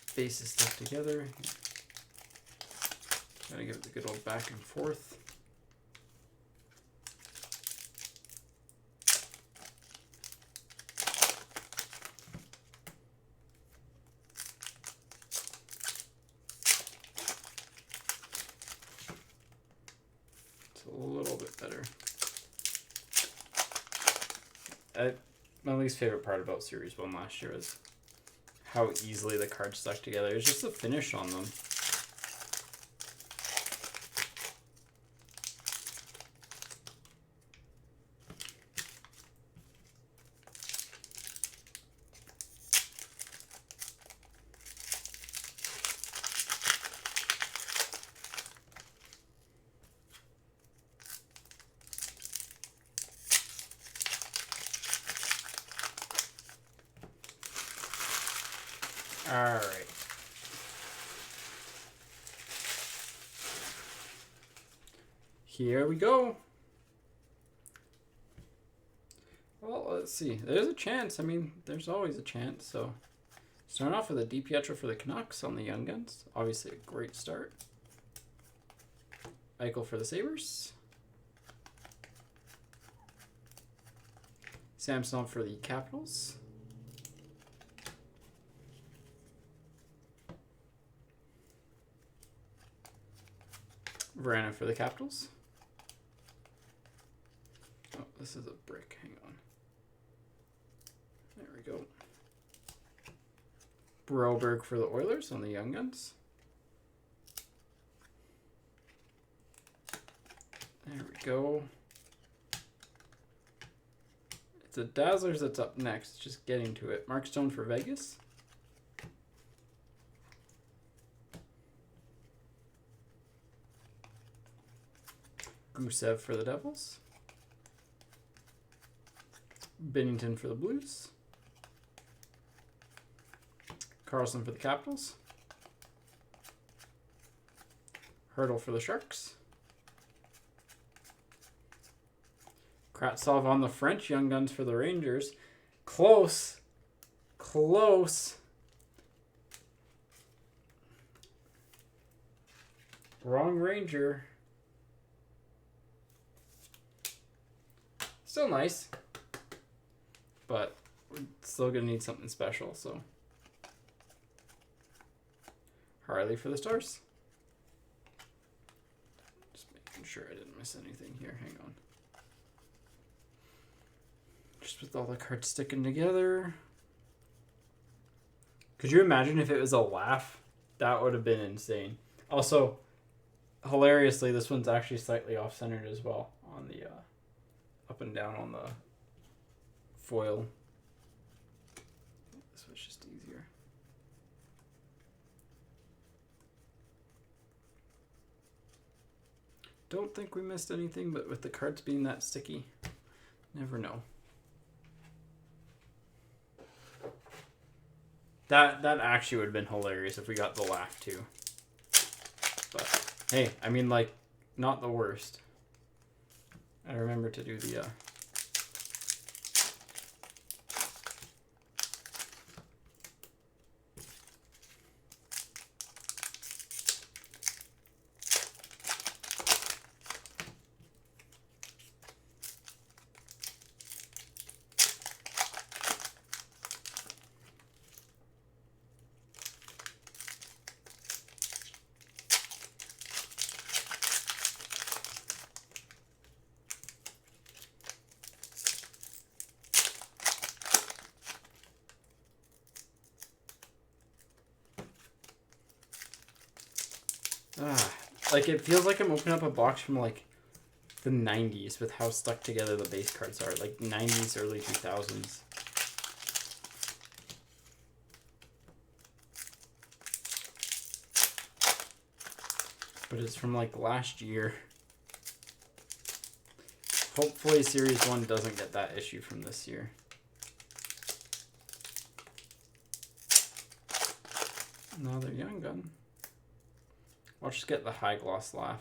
Faces stuck together. Gotta give it the good old back and forth. It's a little bit better. My least favorite part about Series 1 last year was how easily the cards stuck together. It's just the finish on them. Alright. Here we go. Well, let's see. There's a chance. I mean, there's always a chance. So, starting off with a DiPietro for the Canucks on the Young Guns. Obviously, a great start. Eichel for the Sabres. Samsonov for the Capitals. Verana for the Capitals. Oh, this is a brick. Hang on. There we go. Broberg for the Oilers on the Young Guns. There we go. It's the Dazzlers that's up next. Just getting to it. Mark Stone for Vegas. Gusev for the Devils. Binnington for the Blues. Carlson for the Capitals. Hurdle for the Sharks. Kratsov on the French Young Guns for the Rangers. Close. Close. Wrong Ranger. Still nice, but we're still going to need something special, so. Harley for the Stars. Just making sure I didn't miss anything here. Hang on. Just with all the cards sticking together. Could you imagine if it was a laugh? That would have been insane. Also, hilariously, this one's actually slightly off-centered as well on the... up and down on the foil. This was just easier. don't think we missed anything, but with the cards being that sticky, never know. That actually would have been hilarious if we got the laugh too. But hey, I mean, like, not the worst. I remember to do the like, it feels like I'm opening up a box from, like, the 90s with how stuck together the base cards are. Like, 90s, early 2000s. But it's from, like, last year. Hopefully Series 1 doesn't get that issue from this year. Another Young Gun. I'll just get the high gloss laugh.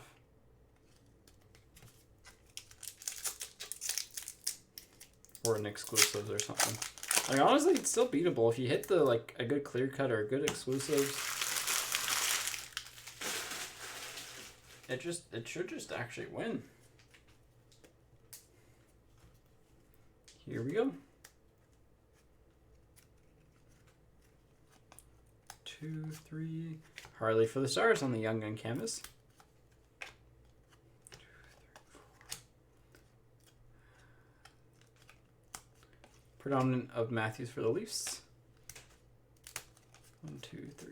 Or an exclusives or something. Like, honestly, it's still beatable if you hit the, like, a good clear cut or a good exclusives. It should just actually win. Here we go. 2, 3. Harley for the Stars on the Young Gun canvas. 2, 3, 4. Predominant of Matthews for the Leafs. 1, 2, 3,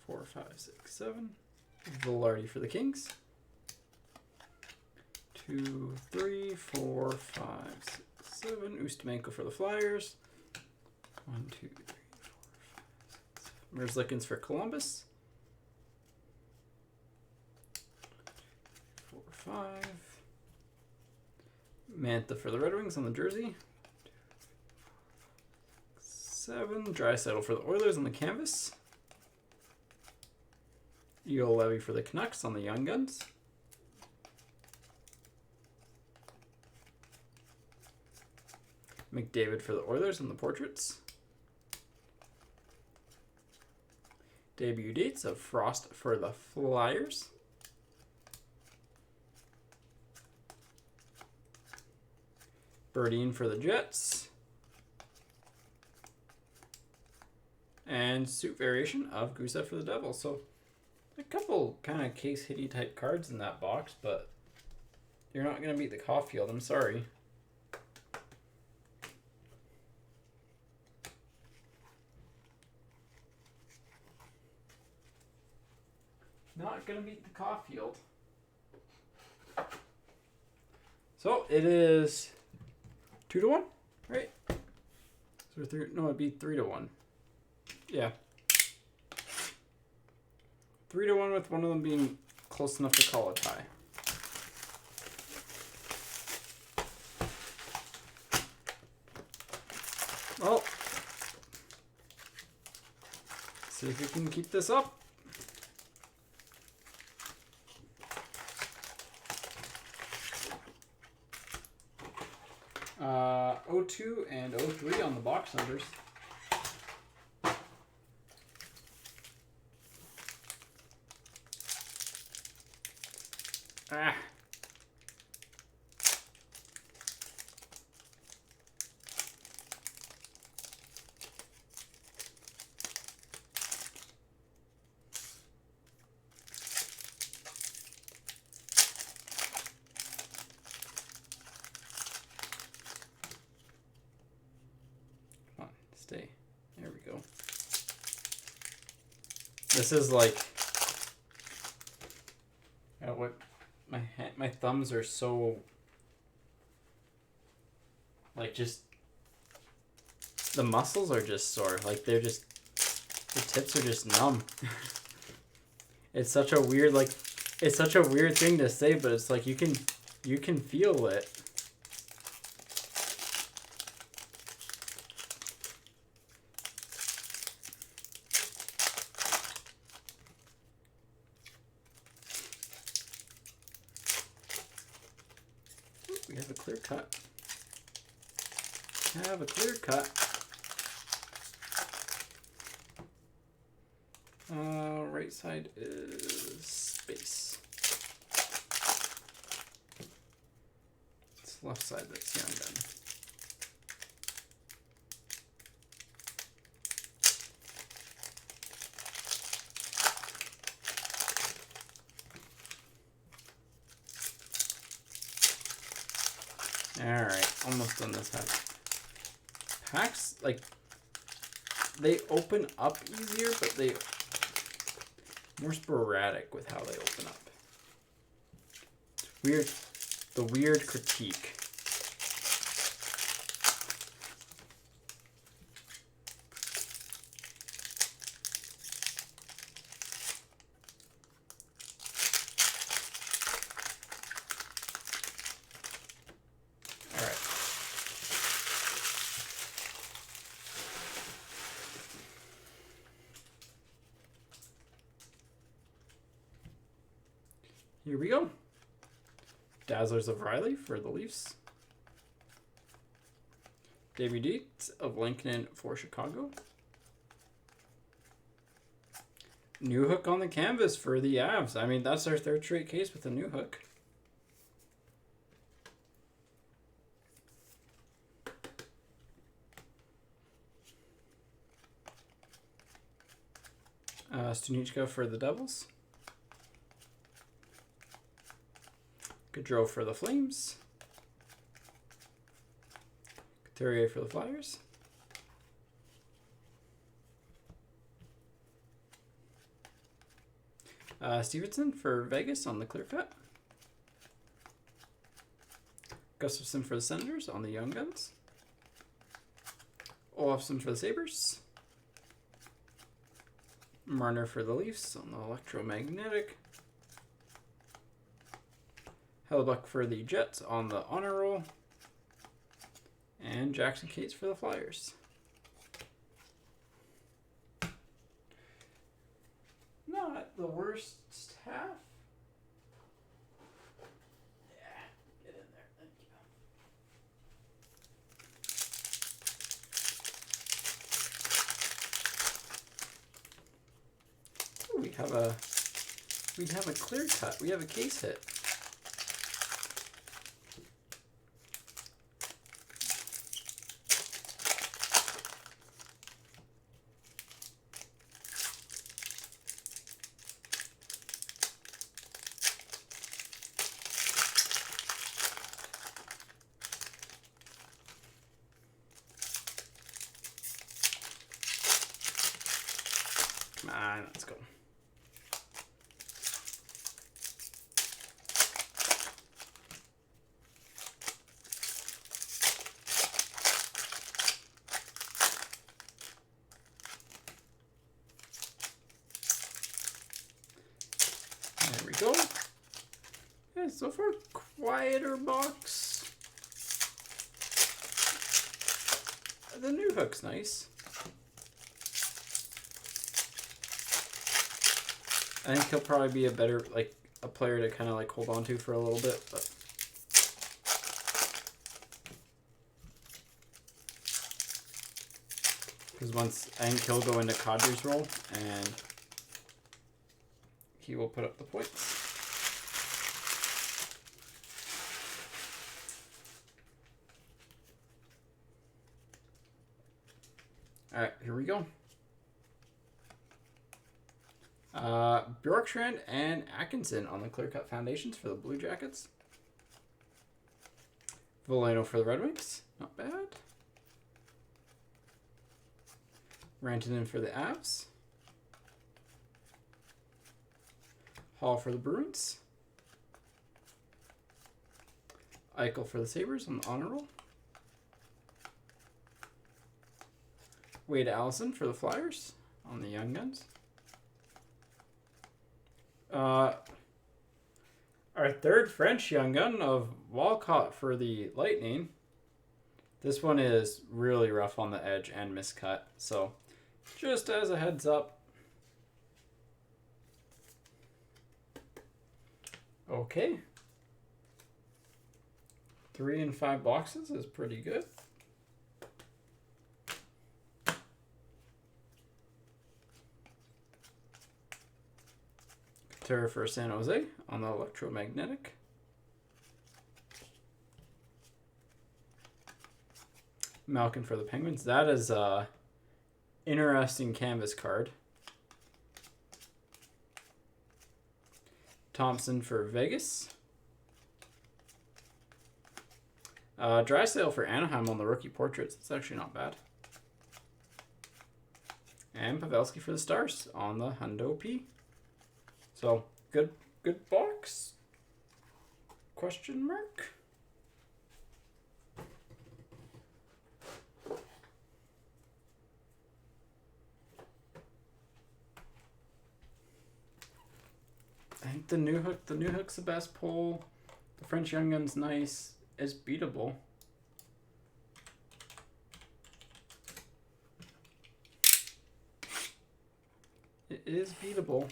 4, 5, 6, 7. Velarde for the Kings. 2, 3, 4, 5, 6, 7. Ustimenko for the Flyers. 1, 2, 3, 4, 5, 6, 7. Merzlikins for Columbus. 4, 5. Mantha for the Red Wings on the jersey. 7. Draisaitl for the Oilers on the canvas. Eagle Levy for the Canucks on the Young Guns. McDavid for the Oilers on the portraits. Debut dates of Frost for the Flyers. Berdine for the Jets. And suit variation of Gusev for the Devils. So a couple kind of case hitty type cards in that box, but you're not going to beat the Caulfield. I'm sorry. Not going to beat the Caulfield. So it is 2-1, right? So no, it'd be 3-1. Yeah. 3-1 with one of them being close enough to call a tie. Well, see if we can keep this up. Uh, 02 and 03 on the box numbers. Ah. Come on, stay. There we go. This is like, what? My thumbs are so, like, just, the muscles are just sore. Like, they're just, the tips are just numb. It's such a weird it's such a weird thing to say, but it's like you can feel it. We have a clear cut. Have a clear cut. Right side is space. It's left side that's young then. Alright, almost done this pack. Packs, like, they open up easier, but they more sporadic with how they open up. Weird, the weird critique. All right. Here we go. Dazzlers of Riley for the Leafs. Davey Dietz of Lincoln for Chicago. New hook on the canvas for the Avs. I mean, that's our third straight case with a new hook. Stunichka for the Devils. Gaudreau for the Flames. Couturier for the Flyers. Stevenson for Vegas on the clear cut. Gustafsson for the Senators on the Young Guns. Olofsson for the Sabres. Marner for the Leafs on the Electromagnetic. Hellebuck for the Jets on the Honor Roll. And Jackson Cates for the Flyers. Not the worst half. Yeah, get in there. Thank you. Ooh, we have a clear cut. We have a case hit. Come on, let's go. There we go. Yeah, so far, quieter box. The new hook's nice. I think he'll probably be a better, like, a player to kind of, like, hold on to for a little bit, but... Because I think he'll go into Kadri's role, and he will put up the points. Alright, here we go. Bjorkstrand and Atkinson on the clear-cut foundations for the Blue Jackets. Volano for the Red Wings. Not bad. Rantanen for the Avs. Hall for the Bruins. Eichel for the Sabres on the honor roll. Wade Allison for the Flyers on the Young Guns. Our third French Young Gun of Walcott for the Lightning. This one is really rough on the edge and miscut. So just as a heads up. Okay. 3 and 5 boxes is pretty good. Terra for San Jose on the electromagnetic. Malkin for the Penguins. That is a interesting canvas card. Thompson for Vegas. Drysdale for Anaheim on the rookie portraits. It's actually not bad. And Pavelski for the Stars on the Hundo P. So good box. Question mark. I think the new hook's the best pull. The French Young Gun's nice. It's beatable. It is beatable.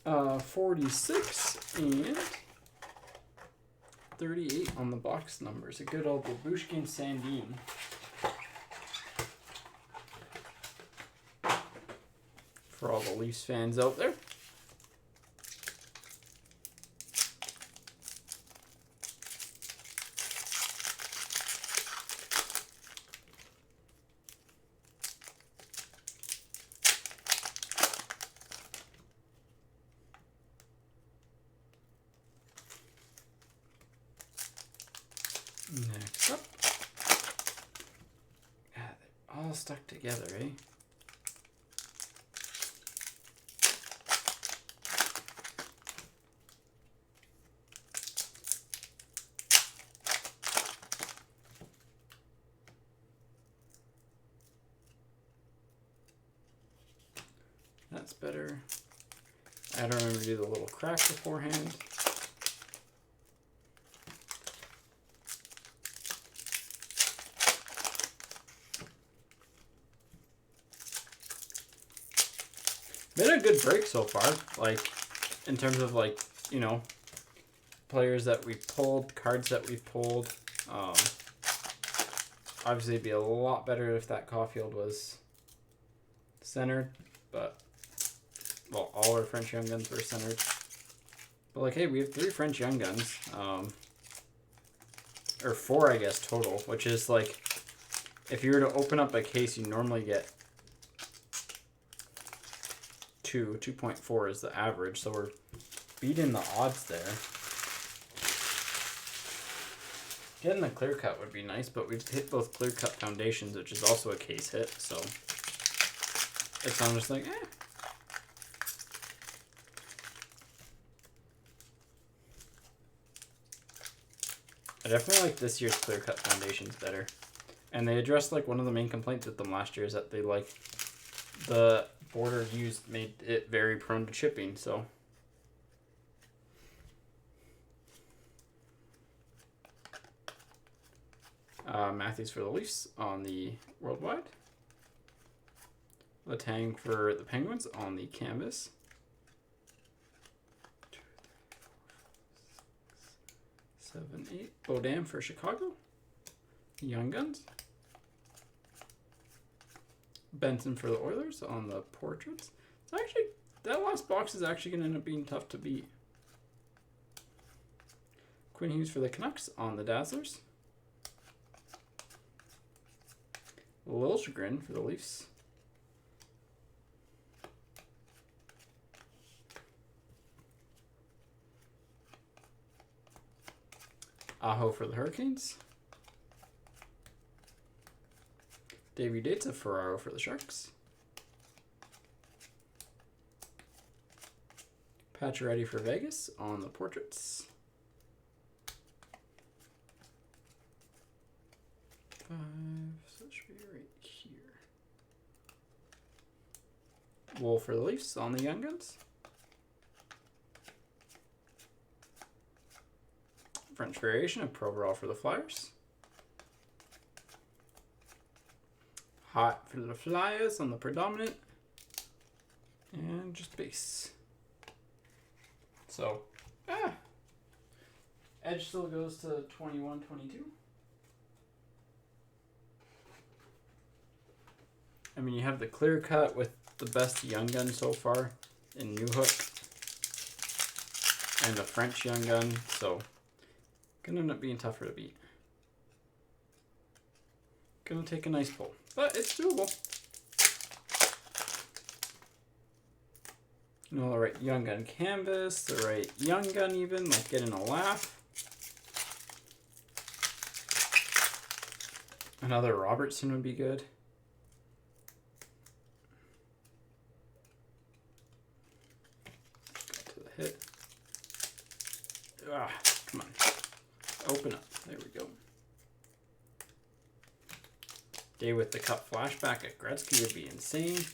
Uh, 46 and 38 on the box numbers. A good old Babushkin Sandin. For all the Leafs fans out there. Next up. Yeah, they're all stuck together, eh? That's better. I don't remember to do the little crack beforehand. Been a good break so far, like, in terms of, like, you know, players that we've pulled, cards that we've pulled. Obviously, it'd be a lot better if that Caulfield was centered, but, well, all our French Young Guns were centered. But, like, hey, we have 3 French Young Guns, or 4, I guess, total, which is, like, if you were to open up a case, you normally get 2.4 is the average, so we're beating the odds there. Getting the clear cut would be nice, but we've hit both clear cut foundations, which is also a case hit, so it's I'm just like, eh. I definitely like this year's clear cut foundations better. And they addressed like one of the main complaints with them last year is that they like the border used made it very prone to chipping, so Matthews for the Leafs on the Worldwide. Letang for the Penguins on the canvas. 2, 3, 4, 5, 6, 7, 8. Bodam for Chicago. Young Guns. Benson for the Oilers on the portraits. It's actually, that last box is actually going to end up being tough to beat. Quinn Hughes for the Canucks on the Dazzlers. Liljegren for the Leafs. Aho for the Hurricanes. Davey Dates of Ferraro for the Sharks. Pacioretty for Vegas on the portraits. 5, so it should be right here. Wool for the Leafs on the Young Guns. French variation of Provorol for the Flyers. Hot for the Flyers on the predominant. And just base. So, edge still goes to 21, 22. I mean, you have the clear cut with the best Young Gun so far in New Hook. And the French Young Gun, so gonna end up being tougher to beat. Gonna take a nice pull, but it's doable. You know, the right Young Gun canvas, the right Young Gun even, like getting a laugh. Another Robertson would be good. Go to the hit. Ah, come on. Open up. There we go. Day with the Cup flashback at Gretzky would be insane.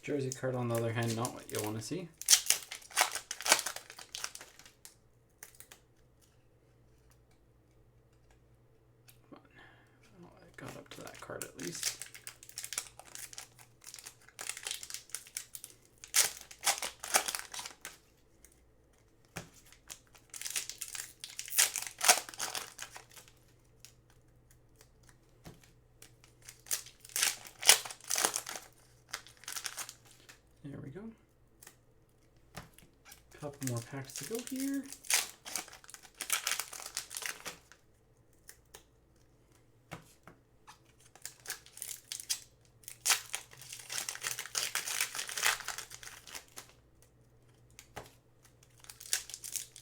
Jersey card, on the other hand, not what you want to see. Come on. Oh, I got up to that card at least. There we go. Couple more packs to go here.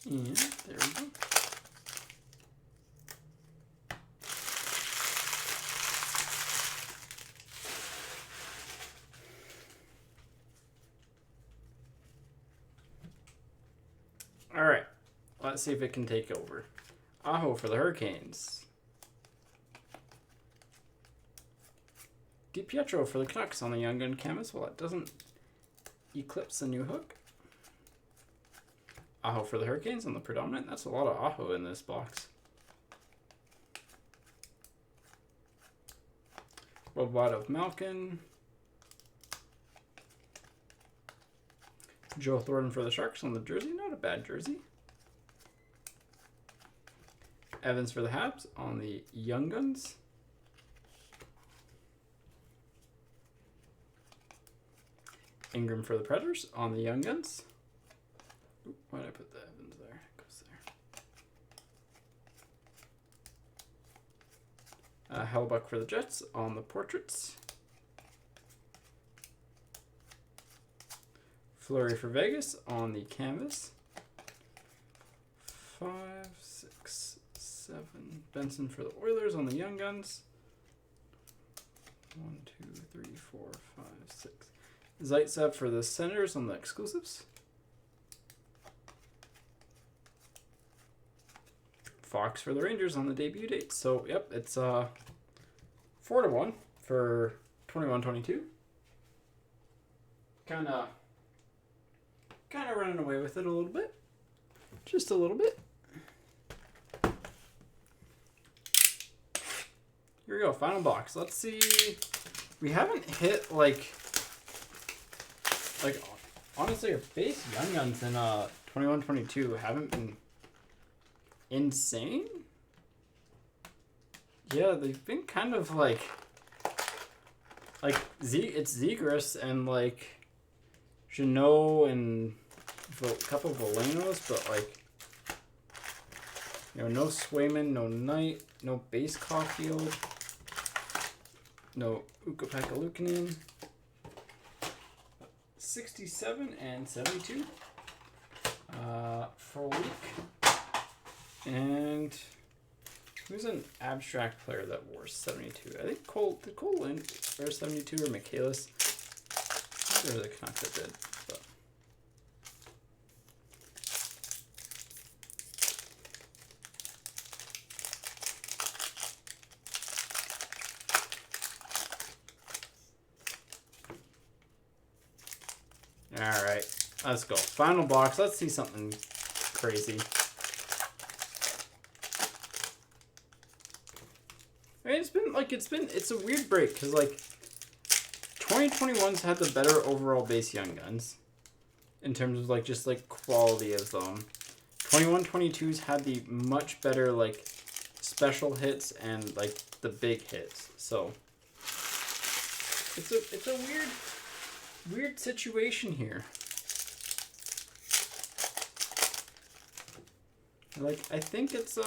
And there we go. All right, let's see if it can take over. Aho for the Hurricanes. DiPietro for the Canucks on the Young Gun canvas. Well, it doesn't eclipse the New Hook. Aho for the Hurricanes on the predominant. That's a lot of Aho in this box. Worldwide of Malkin. Joe Thornton for the Sharks on the jersey. Not a bad jersey. Evans for the Habs on the Young Guns. Ingram for the Predators on the Young Guns. Oop, why did I put the Evans there? It goes there. Hellbuck for the Jets on the portraits. Fleury for Vegas on the canvas. 5, 6, 7. Benson for the Oilers on the Young Guns. 1, 2, 3, 4, 5, 6. Zaitsev for the Senators on the exclusives. Fox for the Rangers on the debut date. So, yep, it's 4-1 for 21-22. Kind of running away with it a little bit. Just a little bit. Here we go, final box. Let's see. We haven't hit like honestly, our base Young Guns in 21-22 haven't been insane. Yeah, they've been kind of like it's Zegras and like Jeannot and a couple of Velenos, but like, you know, no Swayman, no Knight, no base Caulfield, no Ukko-Pekka Luukkonen. 67 and 72 for a week. And Who's an abstract player that wore 72? I think did Cole Lind wear 72 or Michaelis? I think there was a Canuck that did. But. All right, let's go. Final box. Let's see something crazy. I mean, it's a weird break because like 2021's had the better overall base Young Guns in terms of like just like quality of them. 21-22's had the much better like special hits and like the big hits. So it's a weird situation here. Like I think it's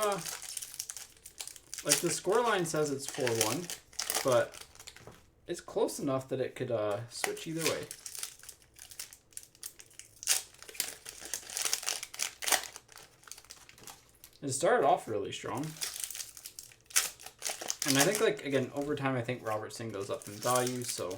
like the scoreline says it's 4-1, but it's close enough that it could switch either way. It started off really strong. And I think, like, again, over time, I think Robertson goes up in value, so.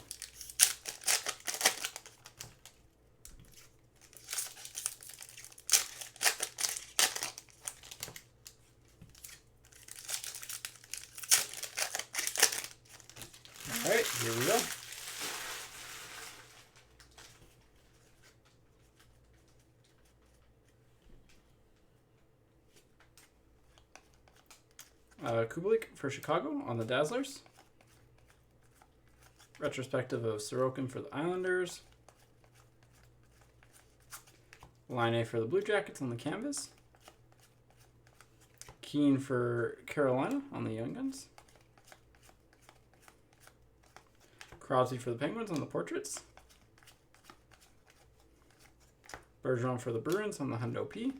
All right, here we go. Kubalik for Chicago on the Dazzlers. Retrospective of Sorokin for the Islanders. Line A for the Blue Jackets on the canvas. Keane for Carolina on the Young Guns. Crosby for the Penguins on the portraits. Bergeron for the Bruins on the Hundo P.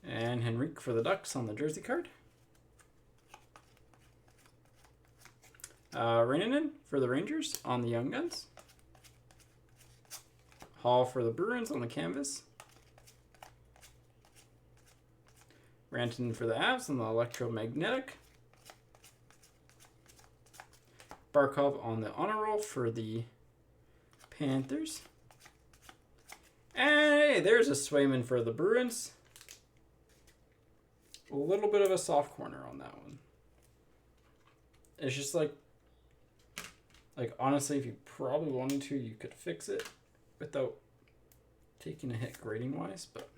And Henrique for the Ducks on the jersey card. Rainanen for the Rangers on the Young Guns. Hall for the Bruins on the canvas. Rantanen for the Avs on the electromagnetic. Barkov on the honor roll for the Panthers. And hey, there's a Swayman for the Bruins. A little bit of a soft corner on that one. It's just like honestly, if you probably wanted to, you could fix it without taking a hit grading wise, but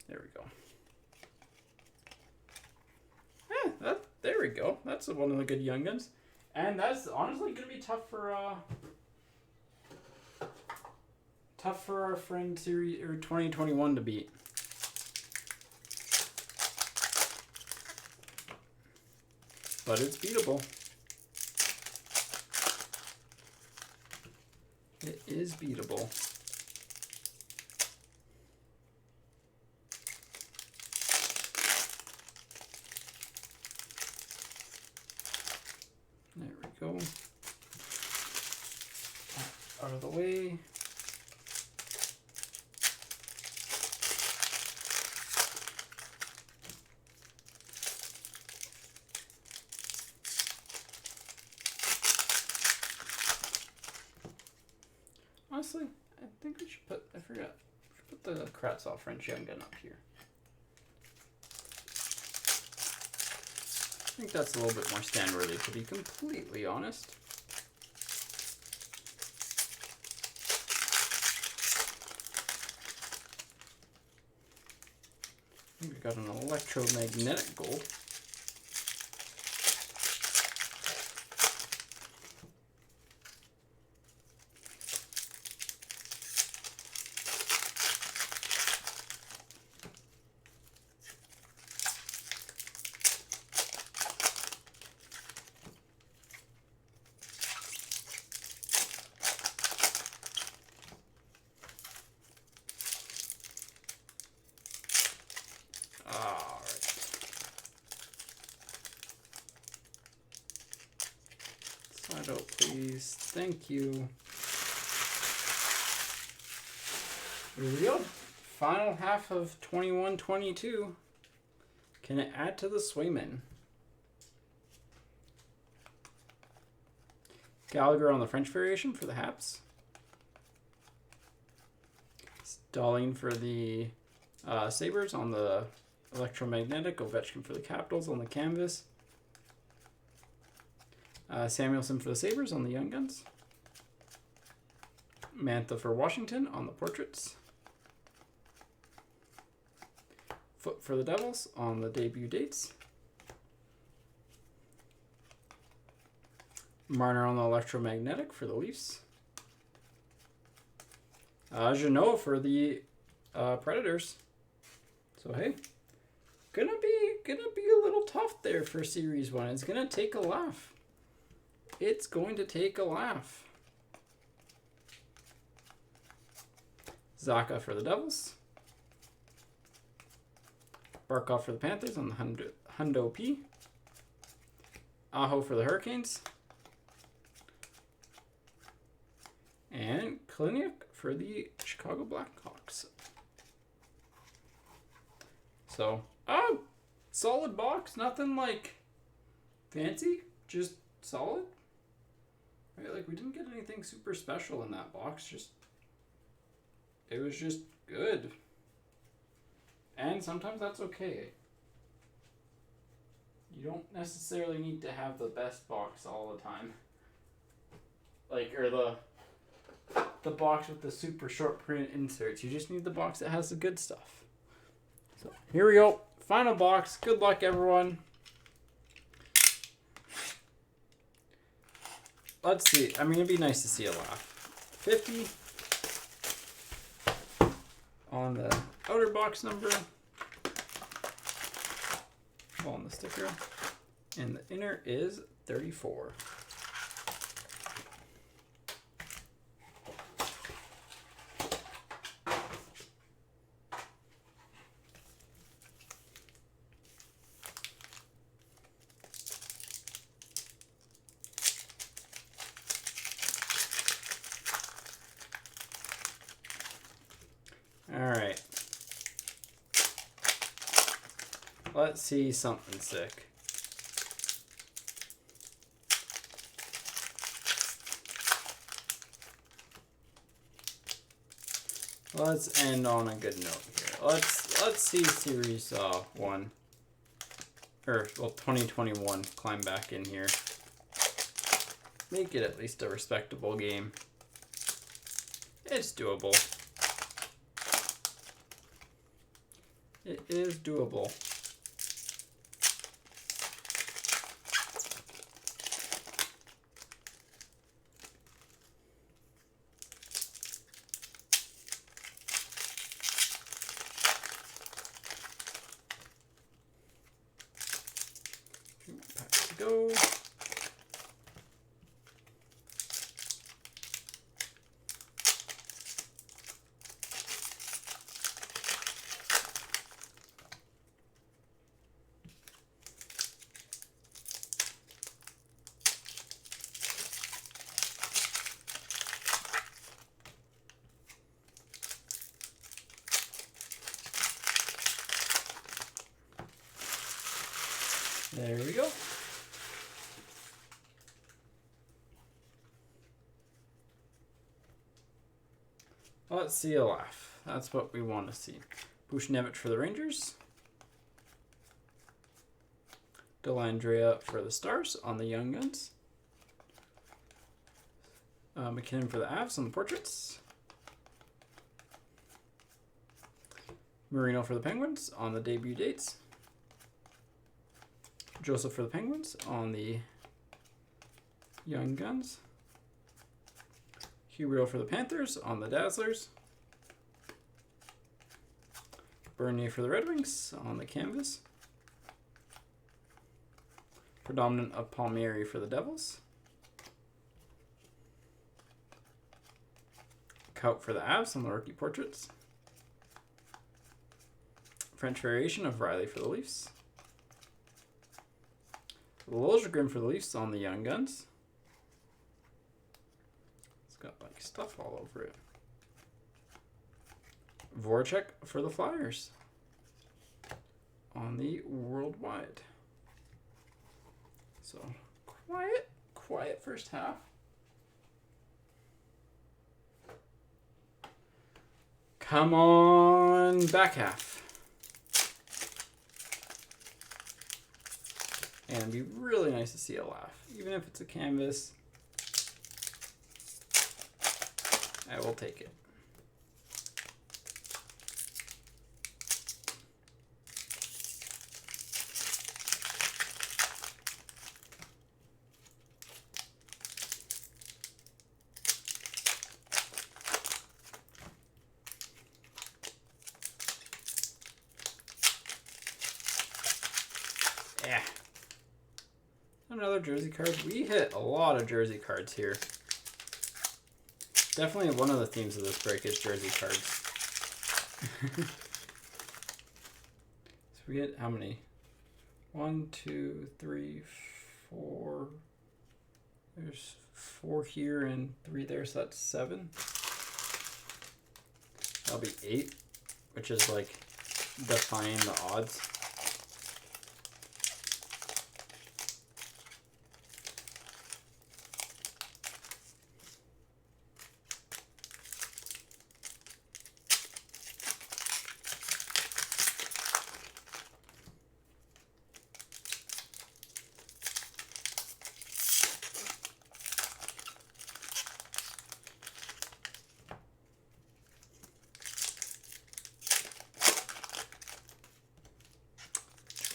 there we go. Yeah, there we go. That's one of the good Young Guns. And that's honestly going to be tough for our friend series or 2021 to beat. But it's beatable. It is beatable. There we go. Out of the way. Honestly, I think we should put, I forgot, we should put the Kravtsov French Young Gun up here. I think that's a little bit more stand-worthy, to be completely honest. I think we got an electromagnetic gold. Out, please. Thank you. Here we go. final half of 21-22. Can it add to the Swayman? Gallagher on the French variation for the Habs. Stalling for the Sabres on the electromagnetic. Ovechkin for the Capitals on the canvas. Samuelson for the Sabres on the Young Guns. Mantha for Washington on the portraits. Foot for the Devils on the debut dates. Marner on the electromagnetic for the Leafs. Jeannot for the Predators. So hey, gonna be a little tough there for Series 1. It's gonna take a laugh. It's going to take a laugh. Zaka for the Devils. Barkov for the Panthers on the Hundo P. Aho for the Hurricanes. And Kaliniuk for the Chicago Blackhawks. So, solid box. Nothing like fancy. Just solid. Right? Like, we didn't get anything super special in that box. It was just good. And sometimes that's okay. You don't necessarily need to have the best box all the time. Like, or the box with the super short print inserts. You just need the box that has the good stuff. So, here we go. Final box. Good luck, everyone. Let's see. I mean, it'd be nice to see a laugh. 50 on the outer box number. On the sticker. And the inner is 34. Alright. Let's see something sick. Let's end on a good note here. Let's see Series 1. Or, well, 2021 climb back in here. Make it at least a respectable game. It's doable. It is doable. Back to go. There we go. Let's see a laugh. That's what we want to see. Bushnevich for the Rangers. Dellandrea for the Stars on the Young Guns. McKinnon for the Avs on the portraits. Marino for the Penguins on the debut dates. Joseph for the Penguins on the Young Guns. Huberdeau for the Panthers on the Dazzlers. Bernier for the Red Wings on the canvas. Predominant of Palmieri for the Devils. Kaut for the Avs on the rookie portraits. French variation of Riley for the Leafs. Liljegren for the Leafs on the Young Guns. It's got like stuff all over it. Voracek for the Flyers on the Worldwide. So, quiet first half. Come on, back half. And it'd be really nice to see a laugh. Even if it's a canvas, I will take it. Yeah. Another jersey card. We hit a lot of jersey cards here. Definitely one of the themes of this break is jersey cards. So we get how many? 1, 2, 3, 4. There's 4 here and 3 there, so that's 7. That'll be 8, which is like defying the odds.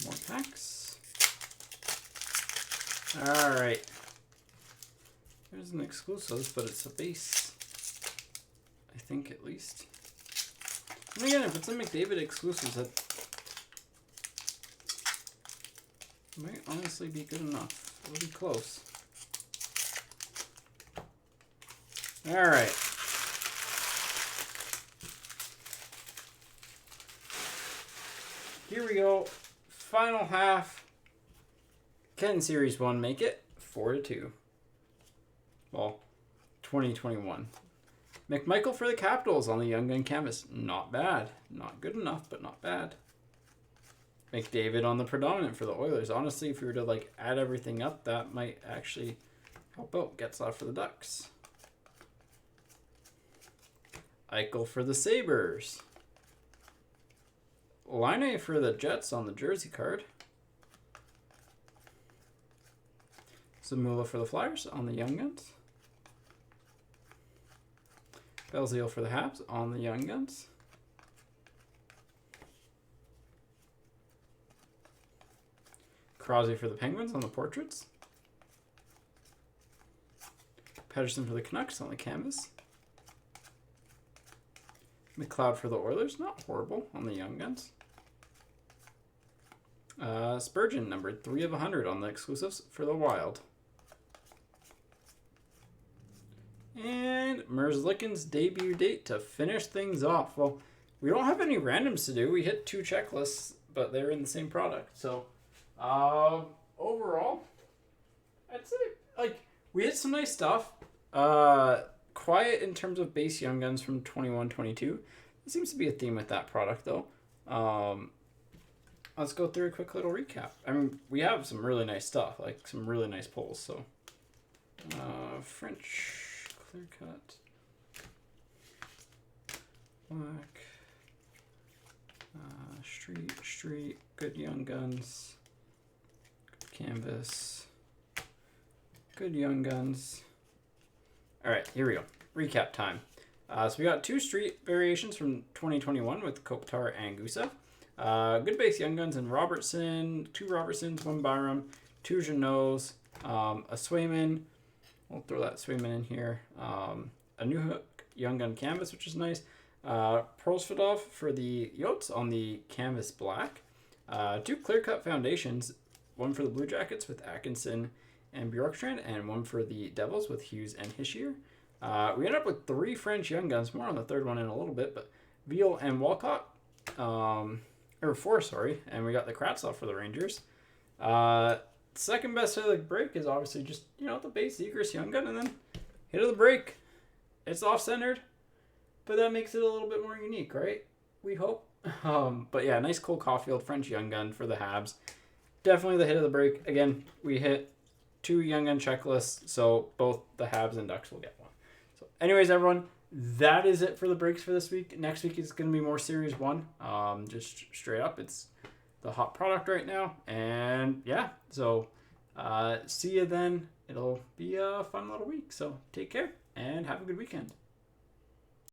More packs. All right. There's an exclusive, but it's a base. I think at least. And again, if it's a McDavid exclusive, that might honestly be good enough. It'll be close. All right. Here we go. Final half. Can Series 1 make it? 4-2. Well, 2021. McMichael for the Capitals on the Young Gun canvas. Not bad. Not good enough, but not bad. McDavid on the predominant for the Oilers. Honestly, if we were to like add everything up, that might actually help out. Getzlaf for the Ducks. Eichel for the Sabres. Line for the Jets on the jersey card. Zamula for the Flyers on the Young Guns. Belzile for the Habs on the Young Guns. Crosby for the Penguins on the portraits. Pedersen for the Canucks on the canvas. McLeod for the Oilers, not horrible on the Young Guns. Spurgeon, numbered 3 of 100 on the exclusives for the Wild. And Merzlikins' debut date to finish things off. Well, we don't have any randoms to do. We hit 2 checklists, but they're in the same product. So, overall, I'd say, like, we hit some nice stuff. Quiet in terms of base Young Guns from 21-22. There seems to be a theme with that product, though. Let's go through a quick little recap. I mean, we have some really nice stuff, like some really nice pulls. So, French clear cut, black, street, good Young Guns, good canvas, good Young Guns. All right, here we go. Recap time. So we got 2 street variations from 2021 with Kopitar and Gusev. Good base Young Guns and Robertson, 2 Robertsons, 1 Byram, 2 Genots, a Swayman. We'll throw that Swayman in here. A New Hook Young Gun canvas, which is nice. Prosvedov for the Yotes on the canvas black. 2 clear cut foundations, 1 for the Blue Jackets with Atkinson and Bjorkstrand, and 1 for the Devils with Hughes and Hischier. We ended up with 3 French Young Guns, more on the third one in a little bit, but Veal and Walcott. Or 4, sorry, and we got the Kravtsov for the Rangers. Second best of the break is obviously just, the base Zegras Young Gun, and then hit of the break. It's off-centered, but that makes it a little bit more unique, right? we hope. But yeah, nice Cole Caulfield, French Young Gun for the Habs. Definitely the hit of the break. Again, we hit 2 Young Gun checklists, so both the Habs and Ducks will get one. So anyways, everyone, that is it for the breaks for this week. Next week is going to be more Series 1. Just straight up, it's the hot product right now. And yeah, so see you then. It'll be a fun little week. So take care and have a good weekend.